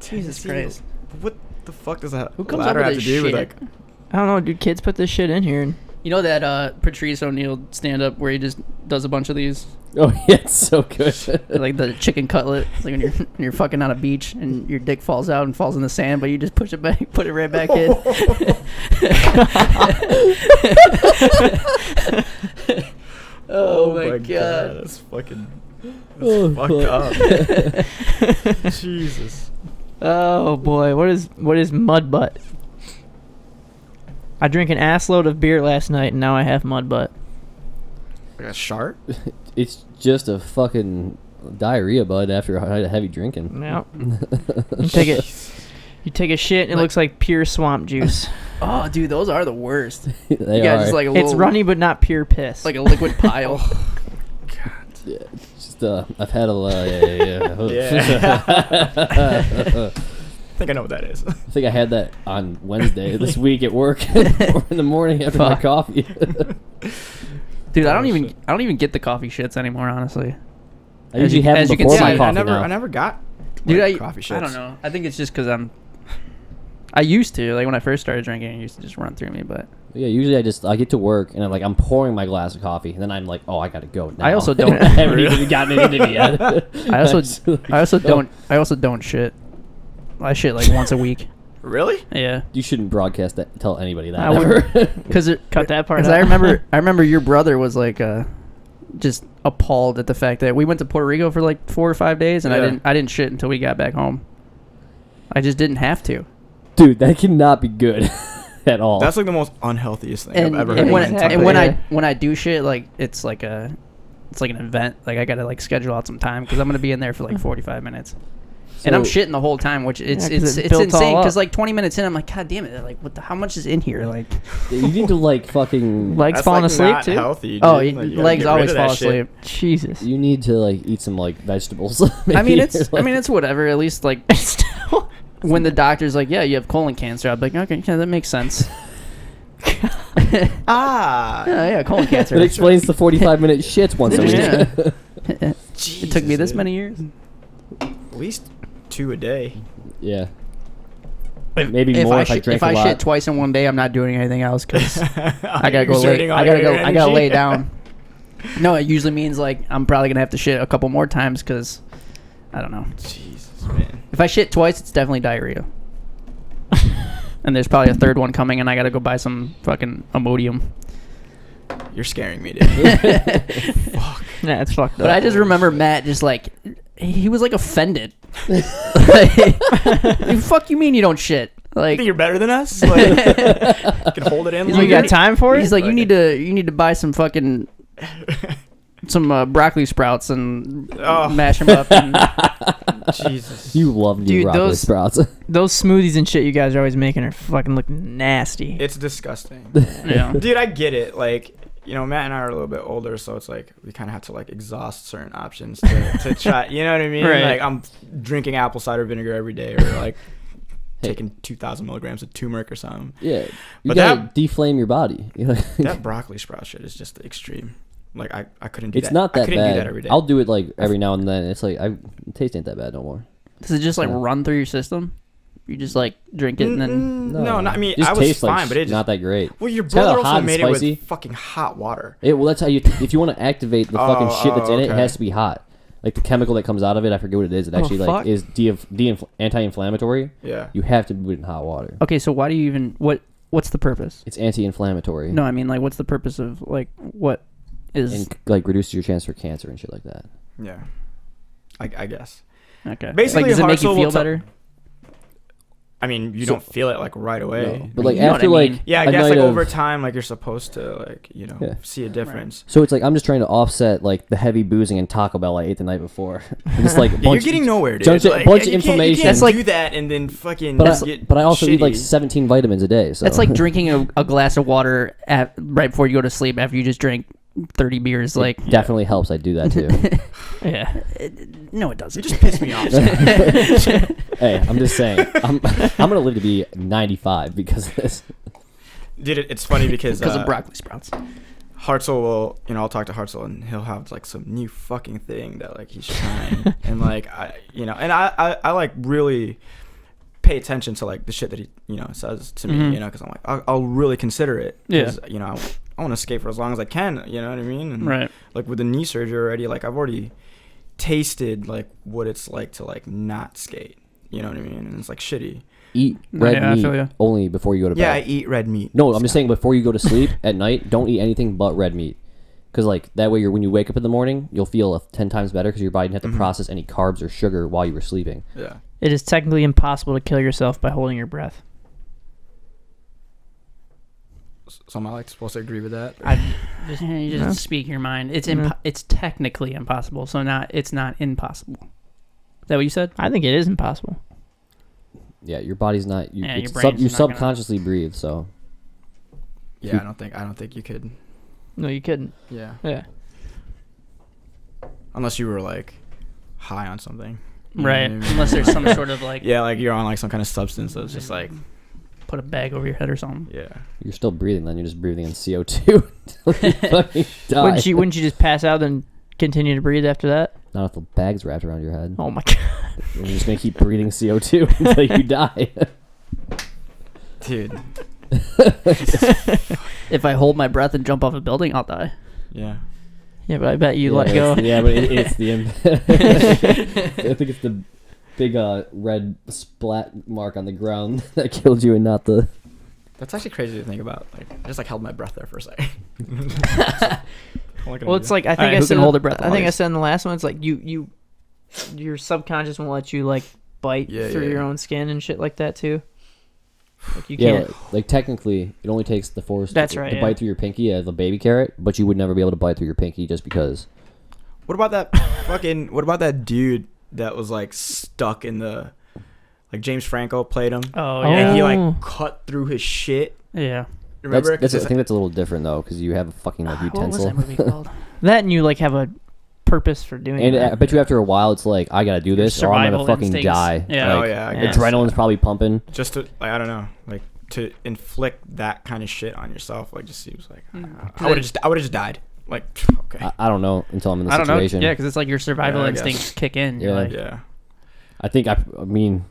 Jesus Tennessee, Christ. What the fuck does that Who comes ladder up have with to this do with shit? like? I don't know, dude. Kids put this shit in here. And You know that Patrice O'Neal stand-up where he just does a bunch of these, Oh, yeah, it's so good. like the chicken cutlet, it's like when you're fucking on a beach and your dick falls out and falls in the sand, but you just push it back, put it right back in. Oh my god. That's fucking. Oh, Fucked up. Jesus. oh boy, what is mud butt? I drank an assload of beer last night, and now I have mud butt. Like a shark? It's just a fucking diarrhea, bud, after heavy drinking. No. You take a shit, and it looks like pure swamp juice. Oh, dude, those are the worst. They You got are. just like a little, It's runny, but not pure piss. like a liquid pile. Yeah, it's just, I've had a lot. Yeah. Yeah. think I know what that is. I think I had that on Wednesday this week at work, or in the morning after my coffee. Dude, I don't even get the coffee shits anymore, honestly. I usually have them before my coffee I never got coffee shits. I don't know. I think it's just because I used to, like when I first started drinking, it used to just run through me, but yeah, usually I get to work and I'm pouring my glass of coffee, and then I'm like, oh, I gotta go now. I also don't. I haven't even gotten it into me yet. I also don't shit. I shit like once a week. Really? Yeah. You shouldn't broadcast that. Tell anybody that. I wouldn't, because Cut that part. I remember your brother was like just appalled at the fact that we went to Puerto Rico for like 4 or 5 days, and I didn't shit until we got back home. I just didn't have to. Dude, that cannot be good at all. That's like the most unhealthiest thing I've ever heard. When I do shit, like it's like an event. Like I gotta like schedule out some time because I'm gonna be in there for like 45 minutes. And I'm shitting the whole time, which it's insane because like 20 minutes in, I'm like, God damn it! Like, how much is in here? Like, you need to like fucking legs falling asleep not too. Healthy, dude. Oh, legs always fall asleep. Jesus. You need to like eat some like vegetables. I mean, it's whatever. At least like when the doctor's like, yeah, you have colon cancer, I'm like, okay, yeah, that makes sense. Yeah, colon cancer. It explains the 45-minute shits once a week. Yeah. It took me this many years. At least 2 a day. Yeah. Maybe more if I drank a lot. If I shit twice in one day, I'm not doing anything else because I gotta go lay. I gotta lay down. No, it usually means like I'm probably gonna have to shit a couple more times because I don't know. Jesus, man. If I shit twice, it's definitely diarrhea. And there's probably a third one coming, and I gotta go buy some fucking Imodium. You're scaring me, dude. Fuck. Nah, it's fucked up. But I just remember Matt just like he was like offended. Fuck you mean you don't shit? Like, you think you're better than us? Like, you can hold it in. You got time for it? He's like, you need to buy some fucking broccoli sprouts and mash them up. And Jesus, you love new broccoli sprouts. Those smoothies and shit you guys are always making are fucking look nasty. It's disgusting. Yeah, dude, I get it. Like, you know, Matt and I are a little bit older, so it's like we kind of have to like exhaust certain options to try. You know what I mean? Right. Like, I'm drinking apple cider vinegar every day, or like taking 2,000 milligrams of turmeric or something. Yeah, but gotta deflame your body. That broccoli sprout shit is just extreme. Like, I couldn't do that. It's not that I couldn't bad. do that every day. I'll do it like every now and then. It's like the taste ain't that bad no more. Does it just like run through your system? You just like drink it and then no, I mean, it I was tastes fine, like but it's not that great. Well, your It's kinda brother hot also and made spicy. it with fucking hot water. Well, that's how you. If you want to activate the fucking shit that's in it, it okay. has to be hot. Like the chemical that comes out of it, I forget what it is. It actually like is anti-inflammatory. Yeah. You have to do it in hot water. Okay, so why do you even what's the purpose? It's anti-inflammatory. No, I mean like what's the purpose of like what is and like reduces your chance for cancer and shit like that. Yeah, I guess. Okay. Basically, like, does it make you Hartzell feel will better? I mean, you don't feel it like right away. No. But like You know after what I like mean. Yeah, I a guess like night over of- time, like you're supposed to like see a difference. So it's like I'm just trying to offset like the heavy boozing and Taco Bell I ate the night before. It's like You're getting nowhere, dude. bunch Like, of you can't inflammation. That's like- do that and then fucking. But I also eat like shitty. 17 vitamins a day. So That's like drinking a glass of water right before you go to sleep after you just drank 30 beers. Like definitely helps. I do that too. Yeah. No, it doesn't. You just pissed me off. Hey, I'm just saying. I'm gonna live to be 95 because of this. Dude, it's funny because of broccoli sprouts. Hartzell will, I'll talk to Hartzell and he'll have like some new fucking thing that like he's trying, and like I like really pay attention to like the shit that he says to me, because I'm like I'll really consider it. Yeah. I want to skate for as long as I can. You know what I mean? And Right. Like with the knee surgery already, like I've already tasted like what it's like to like not skate. You know what I mean? And it's like shitty. Eat red I feel ya. meat only before you go to bed. Yeah, I eat red meat. No, I'm just saying before you go to sleep at night, don't eat anything but red meat. Because like that way, when you wake up in the morning, you'll feel 10 times better because your body didn't have to process any carbs or sugar while you were sleeping. Yeah. It is technically impossible to kill yourself by holding your breath. So am I like supposed to agree with that? You just speak your mind. It's technically impossible, so it's not impossible. Is that what you said? I think it is impossible. Yeah, your body's not. Your You brain's not gonna- subconsciously breathe. So Yeah, I don't think you could. No, you couldn't. Yeah. Yeah. Unless you were like high on something. You know Right. what I mean? Unless there's some sort of like Yeah, like you're on like some kind of substance that's just like, put a bag over your head or something. yeah. You're still breathing, then you're just breathing in CO2 until you fucking die. Wouldn't you just pass out and continue to breathe after that? Not if the bag's wrapped around your head. Oh my god. You're just gonna keep breathing CO2 until you die. Dude. If I hold my breath and jump off a building, I'll die. Yeah. Yeah, but I bet you Yeah, let go. Yeah, but it's the. I think it's the big red splat mark on the ground that killed you, and not the. That's actually crazy to think about. Like, I just like held my breath there for a second. Well, it's like I think Alright, I who said. can hold their breath the I think I longest? said in the last one. It's like your subconscious won't let you like bite Yeah, through yeah, your yeah. own skin and shit like that too. Like you Yeah, can't. like technically, it only takes the force That's to, right, to yeah. bite through your pinky as a baby carrot, but you would never be able to bite through your pinky just because. What about that what about that dude that was like stuck in the, like James Franco played him? Oh And he Oh. like cut through his shit. yeah. Remember? That's, I 'Cause think that's a little different though, because you have a fucking like What was utensil. that movie called? That and you like have a purpose for doing And that. I bet you after a while, it's like I gotta do this, or I'm gonna survival fucking instincts. die. Yeah. Like, Oh, yeah, I Yeah. guess. adrenaline's probably pumping. Just to, like, I don't know, like to inflict that kind of shit on yourself, like, just seems like I would have just died. Like, okay. I don't know until I'm in the I don't know. situation. Yeah, because it's like your survival Yeah, I guess. instincts kick in. You're Yeah. like, Yeah. I think I mean,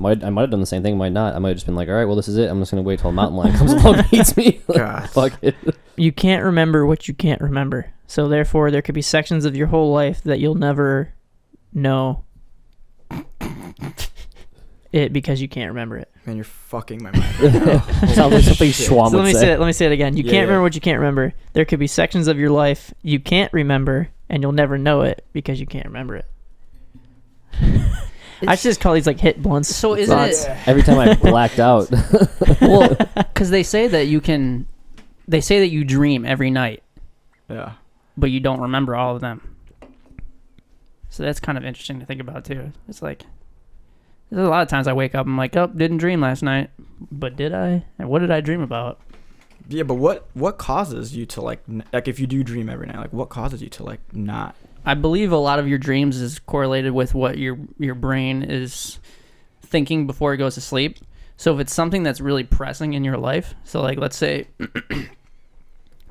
I might have done the same thing. Might not. I might have just been like, all right, well, this is it. I'm just gonna wait till a mountain lion comes along and eats me. Like, God. fuck it. You can't remember what you can't remember. So therefore, there could be sections of your whole life that you'll never know it because you can't remember it. Man, you're fucking my mind. Right now. Sounds like something shit. Schwam So would let me say it again. You Yeah, can't yeah. remember what you can't remember. There could be sections of your life you can't remember, and you'll never know it because you can't remember it. I should just call these like hit blunts. So isn't thoughts. it? Every time I blacked out. Well, because they say that you can. They say that you dream every night, Yeah. but you don't remember all of them. So that's kind of interesting to think about too. It's like there's a lot of times I wake up and I'm like, oh, didn't dream last night, but did I? And what did I dream about? Yeah, but what causes you to like if you do dream every night, like what causes you to like not? I believe a lot of your dreams is correlated with what your brain is thinking before it goes to sleep. So if it's something that's really pressing in your life, so like let's say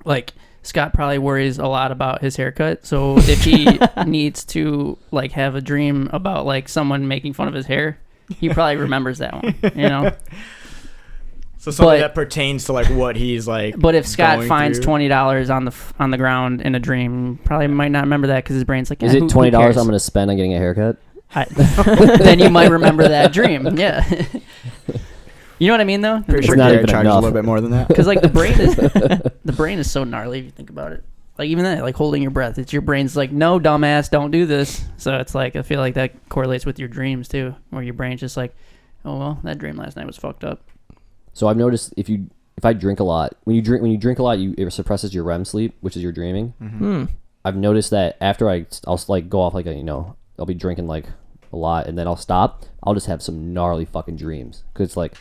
like Scott probably worries a lot about his haircut. So if he needs to like have a dream about like someone making fun of his hair, he probably remembers that one, you know? So something But- that pertains to like what he's like. But if Scott going finds through. $20 on the ground in a dream, probably might not remember that because his brain's like, Is "Eh, it who $20 cares?" I'm gonna spend on getting a haircut? Then you might remember that dream. Yeah. You know what I mean, though? Pretty sure not Garrett even charges a enough. little bit more than that. Because like the brain is so gnarly if you think about it. Like even that, like holding your breath, it's your brain's like, no, dumbass, don't do this. So it's like I feel like that correlates with your dreams too, where your brain's just like, oh well, that dream last night was fucked up. So I've noticed if I drink a lot, when you drink a lot, it suppresses your REM sleep, which is your dreaming. Hmm. I've noticed that after I'll like go off like I'll be drinking like a lot and then I'll stop. I'll just have some gnarly fucking dreams because it's like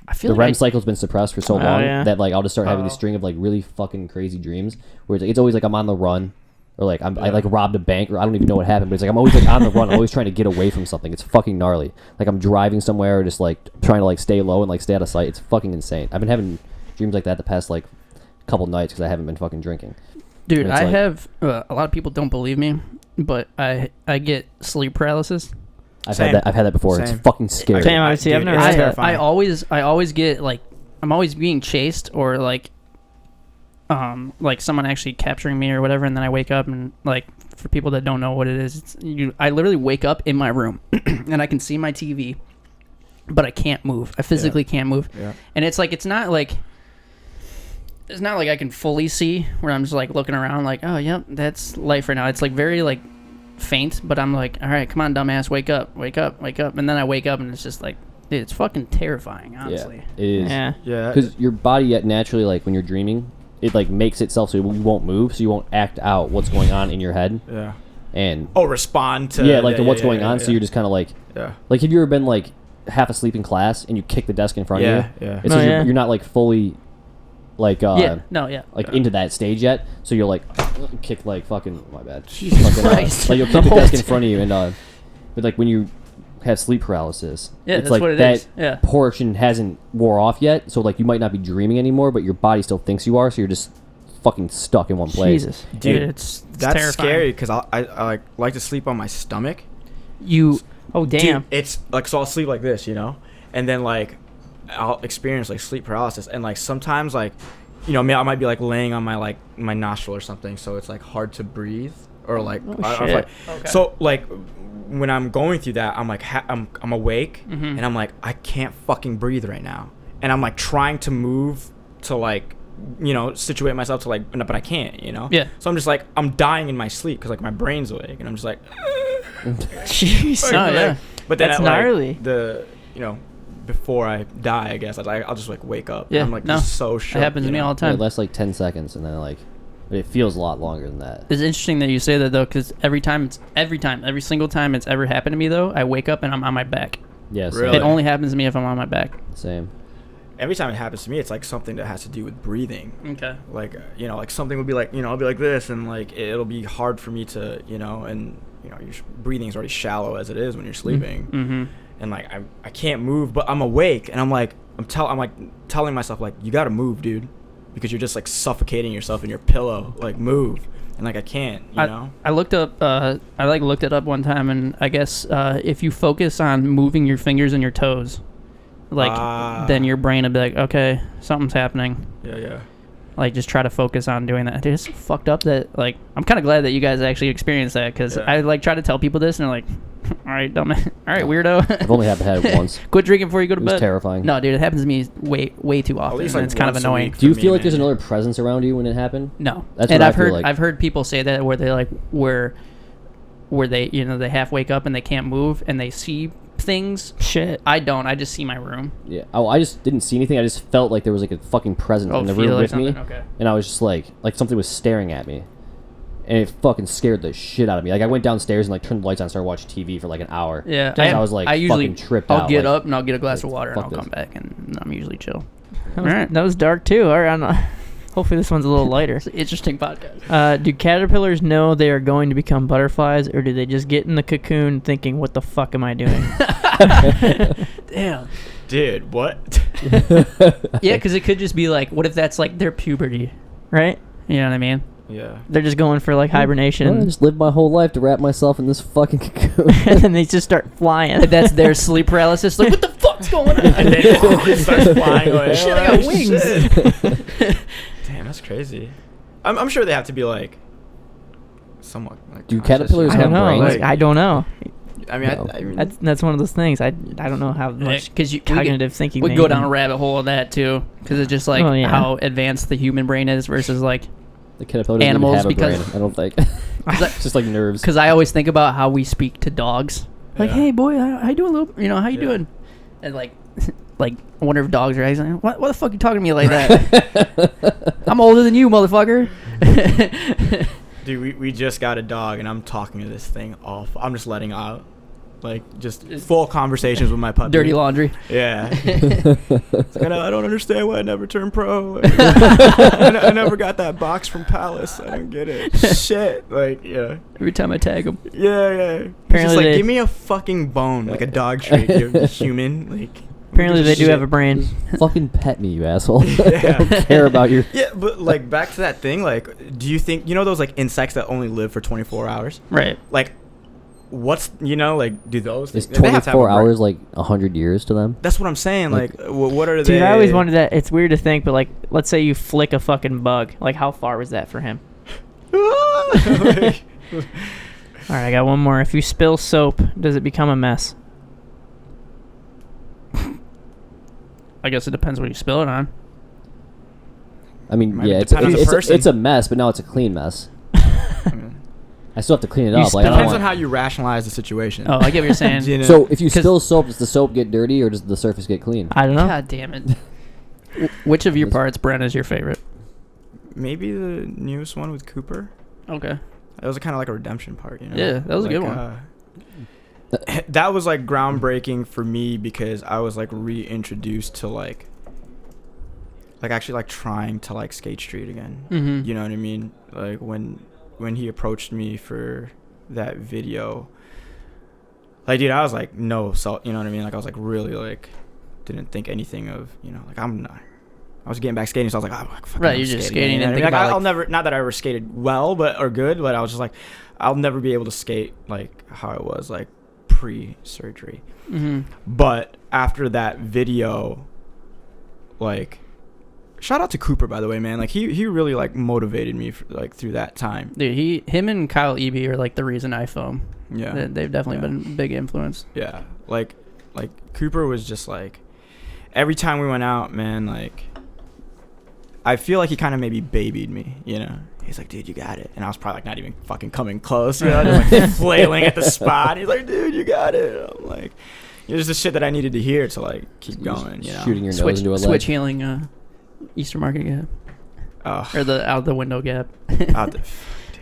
I feel the like REM cycle's been suppressed for so Oh, long yeah. that like I'll just start having this string of like really fucking crazy dreams where it's always like I'm on the run or like I like robbed a bank or I don't even know what happened, but it's like I'm always like on the run. I'm always trying to get away from something. It's fucking gnarly. Like I'm driving somewhere or just like trying to like stay low and like stay out of sight. It's fucking insane. I've been having dreams like that the past like couple nights because I haven't been fucking drinking. dude, It's I like- have a lot of people don't believe me, but I get sleep paralysis. I've Same. had that before. Same. It's fucking scary. Same. I see, I've Dude, never it's had that. terrifying. I always get like I'm always being chased or like someone actually capturing me or whatever, and then I wake up and like for people that don't know what it is, I literally wake up in my room and I can see my TV, but I can't move. I physically can't move, Yeah. and it's not like I can fully see where I'm just like looking around like, oh yep, that's life right now. It's like very like faint, but I'm like, all right, come on, dumbass, wake up, and then I wake up and it's just like, dude, it's fucking terrifying, honestly. Yeah, it is. Yeah. Yeah. Because your body naturally, like when you're dreaming, it like makes itself so you won't move, so you won't act out what's going on in your head, Yeah. and Oh, respond to. to what's going on. So you're just kind of like Yeah. have you ever been like half asleep in class and you kick the desk in front of you? Yeah. It's Oh, 'cause yeah. you're not like fully like Yeah, into that stage yet, so you'll like kick like fucking my bad. Jesus Fucking, Christ. like you'll kick the desk in front of you and But like when you have sleep paralysis, Yeah, it's that's like what it that is. Yeah. portion hasn't wore off yet, so like you might not be dreaming anymore, but your body still thinks you are, so you're just fucking stuck in one place. Jesus, Dude, it's That's terrifying. scary because I like to sleep on my stomach. Oh damn. Dude, it's like, so I'll sleep like this, you know, and then like I'll experience like sleep paralysis, and like sometimes like, you know, I might be like laying on my like my nostril or something, so it's like hard to breathe, or like shit. like Okay. so like when I'm going through that, I'm like I'm awake, Mhm. and I'm like I can't fucking breathe right now, and I'm like trying to move to like, you know, situate myself to like, but I can't, you know. Yeah. So I'm just like I'm dying in my sleep because like my brain's awake, and I'm just like. Jeez. Oh, yeah. But then That's at, like, gnarly. the, you know, before I die, I guess I'll just like wake up. Yeah, I'm like no. just so It shook. happens to me all the It time. lasts like 10 seconds, and then like it feels a lot longer than that. It's interesting that you say that though, because every single time it's ever happened to me though, I wake up and I'm on my back. Yeah, same. Really? It only happens to me if I'm on my back. Same. Every time it happens to me, it's like something that has to do with breathing. Okay. Like, you know, like something would be like, you know, I'll be like this, and like it'll be hard for me to, you know, and you know, your breathing is already shallow as it is when you're sleeping, Mm-hmm. and like I can't move, but I'm awake, and I'm like telling myself like, you gotta move, dude, because you're just like suffocating yourself in your pillow. Like, move. And like I can't, you know. I looked up. I like looked it up one time, and I guess if you focus on moving your fingers and your toes, like then your brain will be like, okay, something's happening. Yeah. Like, just try to focus on doing that. Dude, it's so fucked up that, like, I'm kind of glad that you guys actually experienced that, because I like try to tell people this, and they're like, all right, dumbass, all right, weirdo. I've only had it once. Quit drinking before you go to It was bed. terrifying. No, dude, it happens to me way too often. least, And like, it's kind of once a annoying. week. Do you For feel me, like there's man. another presence around you when it happened? No, That's and what I I've feel heard like. I've heard people say that where they like where they, you know, they half wake up and they can't move and they see things. Shit. I don't. I just see my room. Yeah. Oh, I just didn't see anything. I just felt like there was like a fucking presence in the feel room like with me, something? Okay. and I was just like something was staring at me, and it fucking scared the shit out of me. Like I went downstairs and like turned the lights on, and started watching TV for like an hour. Yeah, I was like I usually fucking tripped I'll out. get like, up and I'll get a glass of water and fuck I'll this. come back and I'm usually chill. That was dark too. All right, hopefully this one's a little lighter. It's an interesting podcast. Do caterpillars know they are going to become butterflies, or do they just get in the cocoon thinking, "What the fuck am I doing?" Damn. Dude, what? Yeah, because it could just be like, what if that's like their puberty? Right? You know what I mean? Yeah. They're just going for like hibernation, I just lived my whole life to wrap myself in this fucking cocoon. and then they just start flying. That's their sleep paralysis. Like, what the fuck's going on? And then it starts flying away. Shit, I got wings. Shit. Damn, that's crazy. I'm sure they have to be like somewhat like. Do conscious, caterpillars I you don't know. brains? Like, I don't know. I mean, No. I mean, That's one of those things. I don't know how much Because cognitive thinking. we they go can- down a rabbit hole of that too, because it's just like Oh, yeah. how advanced the human brain is versus like. The caterpillar doesn't Animals, even have a because- brain. I don't think. I- It's just like nerves. Because I always think about how we speak to dogs. Like, Yeah. hey boy, how you doing, little? You know, how you Yeah. doing? And like, like, I wonder if dogs are like, what the fuck you talking to me like that? I'm older than you, motherfucker. dude, we just got a dog, and I'm talking to this thing off. I'm just letting out, like, just full conversations with my puppy. Dirty laundry. Yeah. It's like, I don't understand why I never turned pro. Like, I never got that box from Palace. I don't get it. Shit. Like, yeah. Every time I tag him. Yeah. It's Apparently just like, they- give me a fucking bone, like a dog treat. You're a human. Like, Apparently, they do shit. have a brain. Fucking pet me, you asshole. Yeah. I don't care about your. Yeah, but like back to that thing, like, do you think, you know, those like insects that only live for 24 hours? Right. Like, what's, you know, like, do those Is things, they have to have a 24 brain. hours like 100 years to them? That's what I'm saying. Like, what are they? Dude, I always wondered that. It's weird to think, but like, let's say you flick a fucking bug. Like, how far was that for him? Like, All right, I got one more. If you spill soap, does it become a mess? I guess it depends what you spill it on. I mean, Might yeah, depend on the person. it's a mess, but now it's a clean mess. I still have to clean it You up. Like, I don't depends on want, how you rationalize the situation. Oh, I get what you're saying. You know? so if you 'Cause- spill soap, does the soap get dirty or does the surface get clean? I don't know. God damn it. Which of your parts, Bren, is your favorite? Maybe the newest one with Cooper. Okay. That was kind of like a redemption part, you know? Yeah, that was a good one. That was like groundbreaking for me because I was like reintroduced to like actually like trying to like skate street again. Mm-hmm. You know what I mean? Like when he approached me for that video, like, dude, I was like, no salt, you know what I mean? Like, I was like, really, like, didn't think anything of, you know, like, I was getting back skating, so I was like, fucking Right, you're just skating, you know and what I think mean? Like, about, I'll never, not that I ever skated well, or good, but I was just like, I'll never be able to skate like how I was like pre-surgery. Mm-hmm. But after that video, like, shout out to Cooper, by the way, man. Like, he really like motivated me for, like, through that time. Dude, him and Kyle Eby are like the reason I film. Yeah, They've definitely been a big influence. Yeah, like Cooper was just like, every time we went out, man, like, I feel like he kind of maybe babied me, you know. He's like, dude, you got it. And I was probably like not even fucking coming close, you know, just like flailing at the spot. He's like, dude, you got it. I'm like, it was the shit that I needed to hear to like keep going, you know. Shooting your nose into a leg. Switch healing Easter Market gap. Or the out the window gap.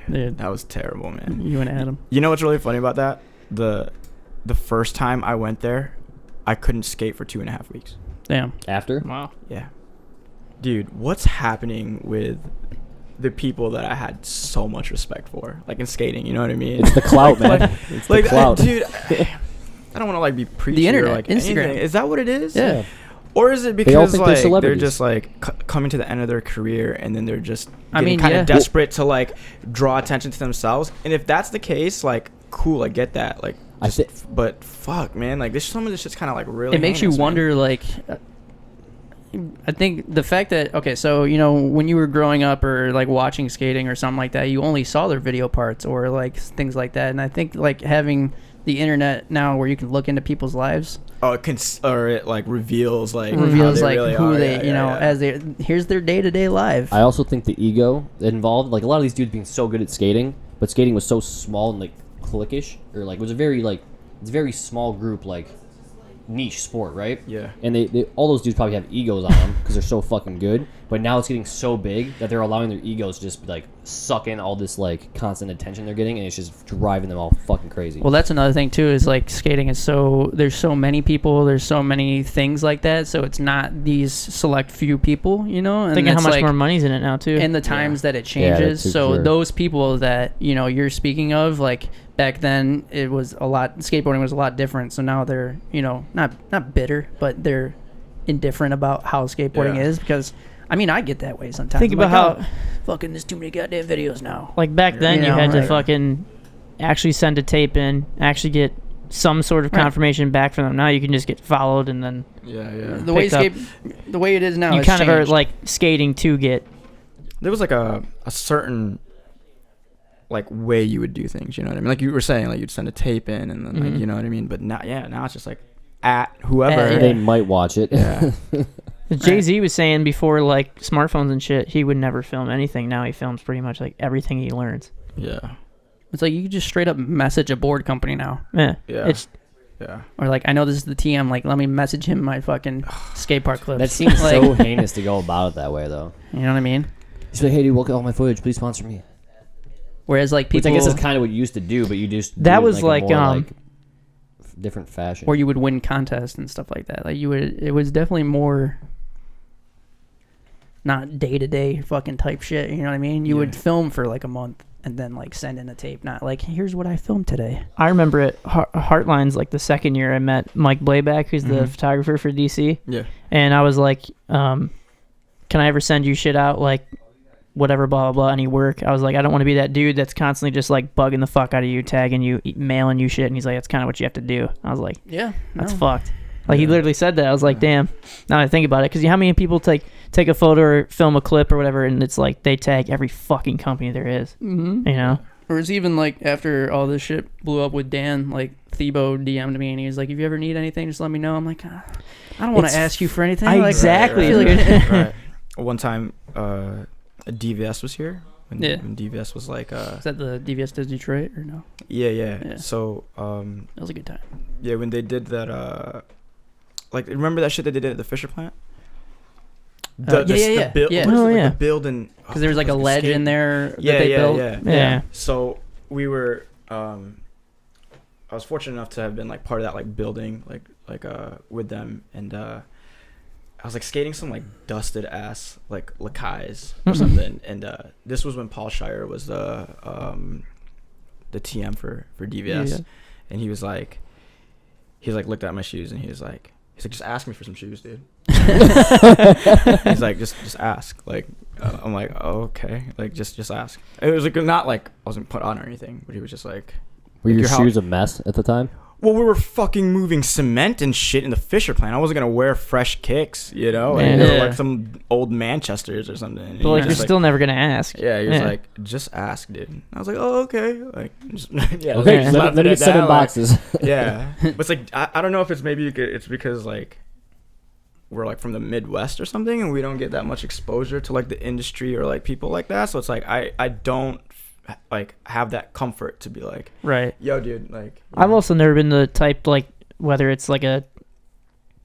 Dude, that was terrible, man. You and Adam. You know what's really funny about that? The first time I went there, I couldn't skate for 2.5 weeks. Damn. After? Wow. Yeah. Dude, what's happening with the people that I had so much respect for, like in skating, you know what I mean? It's the clout, man. It's like, the clout. Dude, I don't want to like be preachy. The internet, or, like, Instagram. anything. Is that what it is? Yeah. Or is it They all because think like they're they're just like coming to the end of their career and then they're just getting kind of desperate to like draw attention to themselves? And if that's the case, like, cool, I get that. Like, but fuck, man, like some of this shit's kind of like really. It makes you wonder, like. I think the fact that, okay, so, you know, when you were growing up or like watching skating or something like that, you only saw their video parts or like things like that. And I think like having the internet now where you can look into people's lives. Oh, it like reveals like like really who are. they, you know, as here's their day-to-day life. I also think the ego involved, like a lot of these dudes being so good at skating, but skating was so small and like cliquish, or like it was a very like, it's a very small group, like niche sport, right? Yeah. And they all those dudes probably have egos on them because they're so fucking good. But now it's getting so big that they're allowing their egos to just like suck in all this like constant attention they're getting, and it's just driving them all fucking crazy. Well, that's another thing too. Is like skating is there's so many people, there's so many things like that. So it's not these select few people, you know. And thinking how much more money's in it now too, and the times that it changes. So those people that you know you're speaking of, like. Back then, skateboarding was a lot different. So now they're, you know, not bitter, but they're indifferent about how skateboarding is because, I mean, I get that way sometimes. Think about how fucking there's too many goddamn videos now. Like back then, you had to fucking actually send a tape in, actually get some sort of confirmation back from them. Now you can just get followed and then the way it is now, you kind of are like skating to get. There was like a certain like way you would do things, you know what I mean? Like you were saying, like you'd send a tape in and then like, you know what I mean? But now it's just like at whoever. They might watch it. Yeah. Jay-Z was saying before like smartphones and shit, he would never film anything. Now he films pretty much like everything he learns. Yeah. It's like you just straight up message a board company now. Yeah. Or like, I know this is the TM, like let me message him my fucking skate park clips. That seems so heinous to go about it that way though. You know what I mean? He's like, hey dude, look at all my footage, please sponsor me. Whereas like people, which I guess is kind of what you used to do, but you just that do it was in like, like, a more, like different fashion. Or you would win contests and stuff like that. Like it was definitely more not day to day fucking type shit. You know what I mean? You would film for like a month and then like send in a tape. Not like here's what I filmed today. I remember at Heartlines like the second year I met Mike Blayback, who's the photographer for DC. Yeah. And I was like, can I ever send you shit out like whatever, blah, blah, blah, any work? I was like, I don't want to be that dude that's constantly just like bugging the fuck out of you, tagging you, mailing you shit. And he's like, that's kind of what you have to do. I was like, that's fucked. Like he literally said that. I was like, damn. Now I think about it, because how many people take a photo or film a clip or whatever, and it's like they tag every fucking company there is. You know? Or it's even like after all this shit blew up with Dan, like Thebo DM'd me and he was like, if you ever need anything, just let me know. I'm like, I don't want to ask you for anything. Exactly. Right. One time, DVS was here. When DVS was like is that the DVS to Detroit or no? Yeah. So that was a good time. Yeah, when they did that like, remember that shit that they did at the Fisher plant? The build and because there was like a ledge in there that they built. Yeah. So we were I was fortunate enough to have been like part of that like building like with them, and I was like skating some like dusted ass like Lakais or something, and this was when Paul Shire was the TM for DVS, and he was like, he's like looked at my shoes and he's like, just ask me for some shoes, dude. He's like, just ask. Like, I'm like, oh, okay. Like, just ask. It was like not like I wasn't put on or anything, but he was just like. Were your shoes a mess at the time? Well, we were fucking moving cement and shit in the Fisher plant. I wasn't gonna wear fresh kicks, you know, and they were like some old Manchesters or something. But like, you're still never gonna ask. Yeah, he was like, just ask, dude. I was like, oh, okay. Like, just, yeah. Okay, let me get 7 boxes. Yeah, but it's like I don't know if it's maybe it's because like we're like from the Midwest or something, and we don't get that much exposure to like the industry or like people like that. So it's like I don't like have that comfort to be like, right, yo, dude, like. I've also never been the type, like, whether it's like a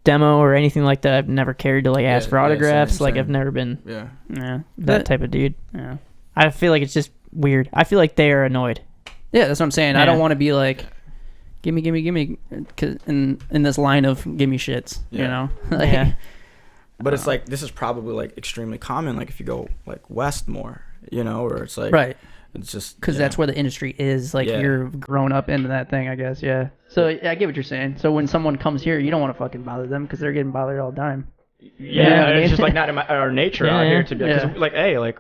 demo or anything like that, I've never cared to like ask for autographs. Same. I've never been that type of dude. Yeah, I feel like it's just weird. I feel like they are annoyed. Yeah, that's what I'm saying. I don't want to be like, gimme, 'cause in this line of gimme shits, you know. Like, but it's like this is probably like extremely common. Like if you go like west more, you know, where it's like right. It's just because that's where the industry is. Like you're grown up into that thing, I guess. Yeah. So I get what you're saying. So when someone comes here, you don't want to fucking bother them because they're getting bothered all the time. Yeah, it's just like not in our nature out here to be like, hey, like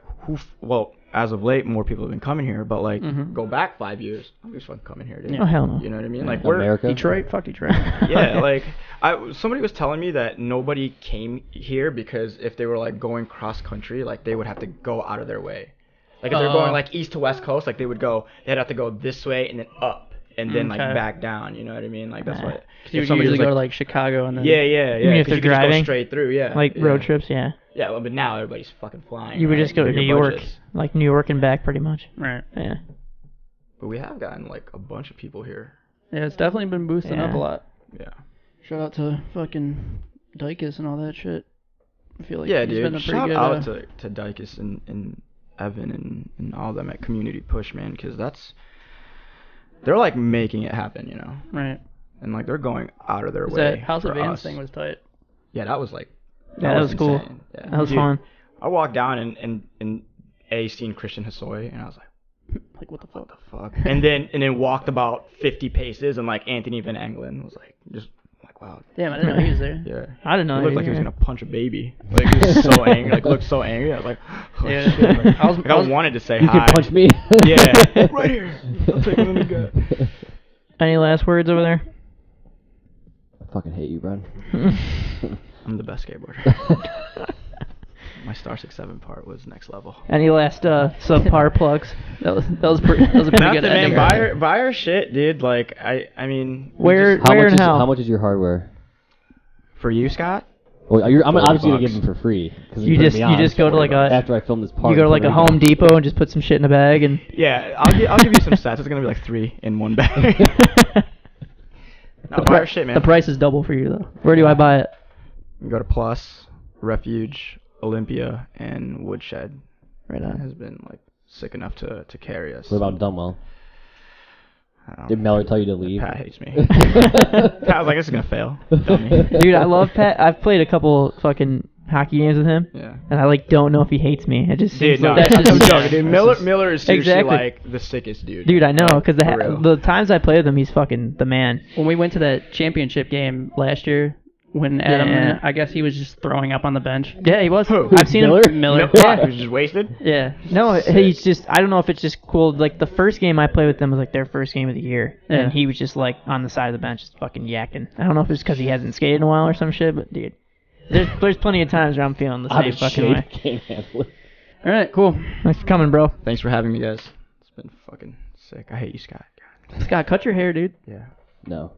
well, as of late, more people have been coming here, but like go back 5 years, I'm just fucking coming here, dude. Oh hell no. You know what I mean? Like America, Detroit, fuck Detroit. Yeah, like somebody was telling me that nobody came here because if they were like going cross country, like they would have to go out of their way. Like if they're going like east to west coast, like they'd have to go this way and then up and then like back down. You know what I mean? Like that's what. You would usually go to like Chicago and then. Yeah. You mean if they're driving? Just go straight through, like road trips, yeah. Yeah, well, but now everybody's fucking flying. You would just go to New York, like New York and back, pretty much. Right. Yeah. But we have gotten like a bunch of people here. Yeah, it's definitely been boosting up a lot. Yeah. Shout out to fucking Dykus and all that shit. I feel like dude. Been a shout out to Dykus and Evan and all them at Community Push, man, because they're like making it happen, you know. Right. And like they're going out of their way. That House of Vans thing was tight. Yeah, that was like. That was cool. Yeah. That was fun. I walked down and seen Christian Hosoi, and I was like, what the fuck? and then walked about 50 paces, and like Anthony Van Engelen was like, just like, wow. Damn, I didn't know he was there. Yeah. I didn't know. He looked like he was gonna punch a baby. Like he was so angry. Like looked so angry. I was like, oh, shit. Like, I wanted to say you hi. You can punch me. Yeah. Right here. I'll take him in the gut. Any last words over there? I fucking hate you, Bren. I'm the best skateboarder. My Star 6-7 part was next level. Any last subpar plugs? That was a pretty good man. ending. Buy our shit, dude. Like I mean, where and how? How much is your hardware? For you, Scott? Well, I'm obviously gonna give them for free. You just go to like after I film this part. You go to like a Home Depot and just put some shit in a bag and. Yeah, I'll give you some sets. It's gonna be like 3 in one bag. No, buy our shit, man. The price is double for you though. Where do I buy it? You go to Plus, Refuge, Olympia, and Woodshed. Right on. Has been like sick enough to carry us. What about Dunwell? Did Mellor tell you to leave? Pat hates me. Pat was like, this is gonna fail. Dummy. Dude, I love Pat. I've played a couple fucking hockey games with him. Yeah. And I like don't know if he hates me. It just seems like that's just joking. Dude, Miller is seriously like the sickest dude. Dude, I know, because the times I play with him, he's fucking the man. When we went to that championship game last year, when Adam, I guess he was just throwing up on the bench. Yeah, he was. Who? I've seen Miller? him. Miller. Yeah. He was just wasted? Yeah. No, he's just, I don't know if it's just cool. Like, the first game I played with them was like their first game of the year. Yeah. And he was just like on the side of the bench just fucking yakking. I don't know if it's because he hasn't skated in a while or some shit, but dude, there's plenty of times where I'm feeling the same fucking way. Can't handle it. All right, cool. Thanks for coming, bro. Thanks for having me, guys. It's been fucking sick. I hate you, Scott. Scott, cut your hair, dude. Yeah. No.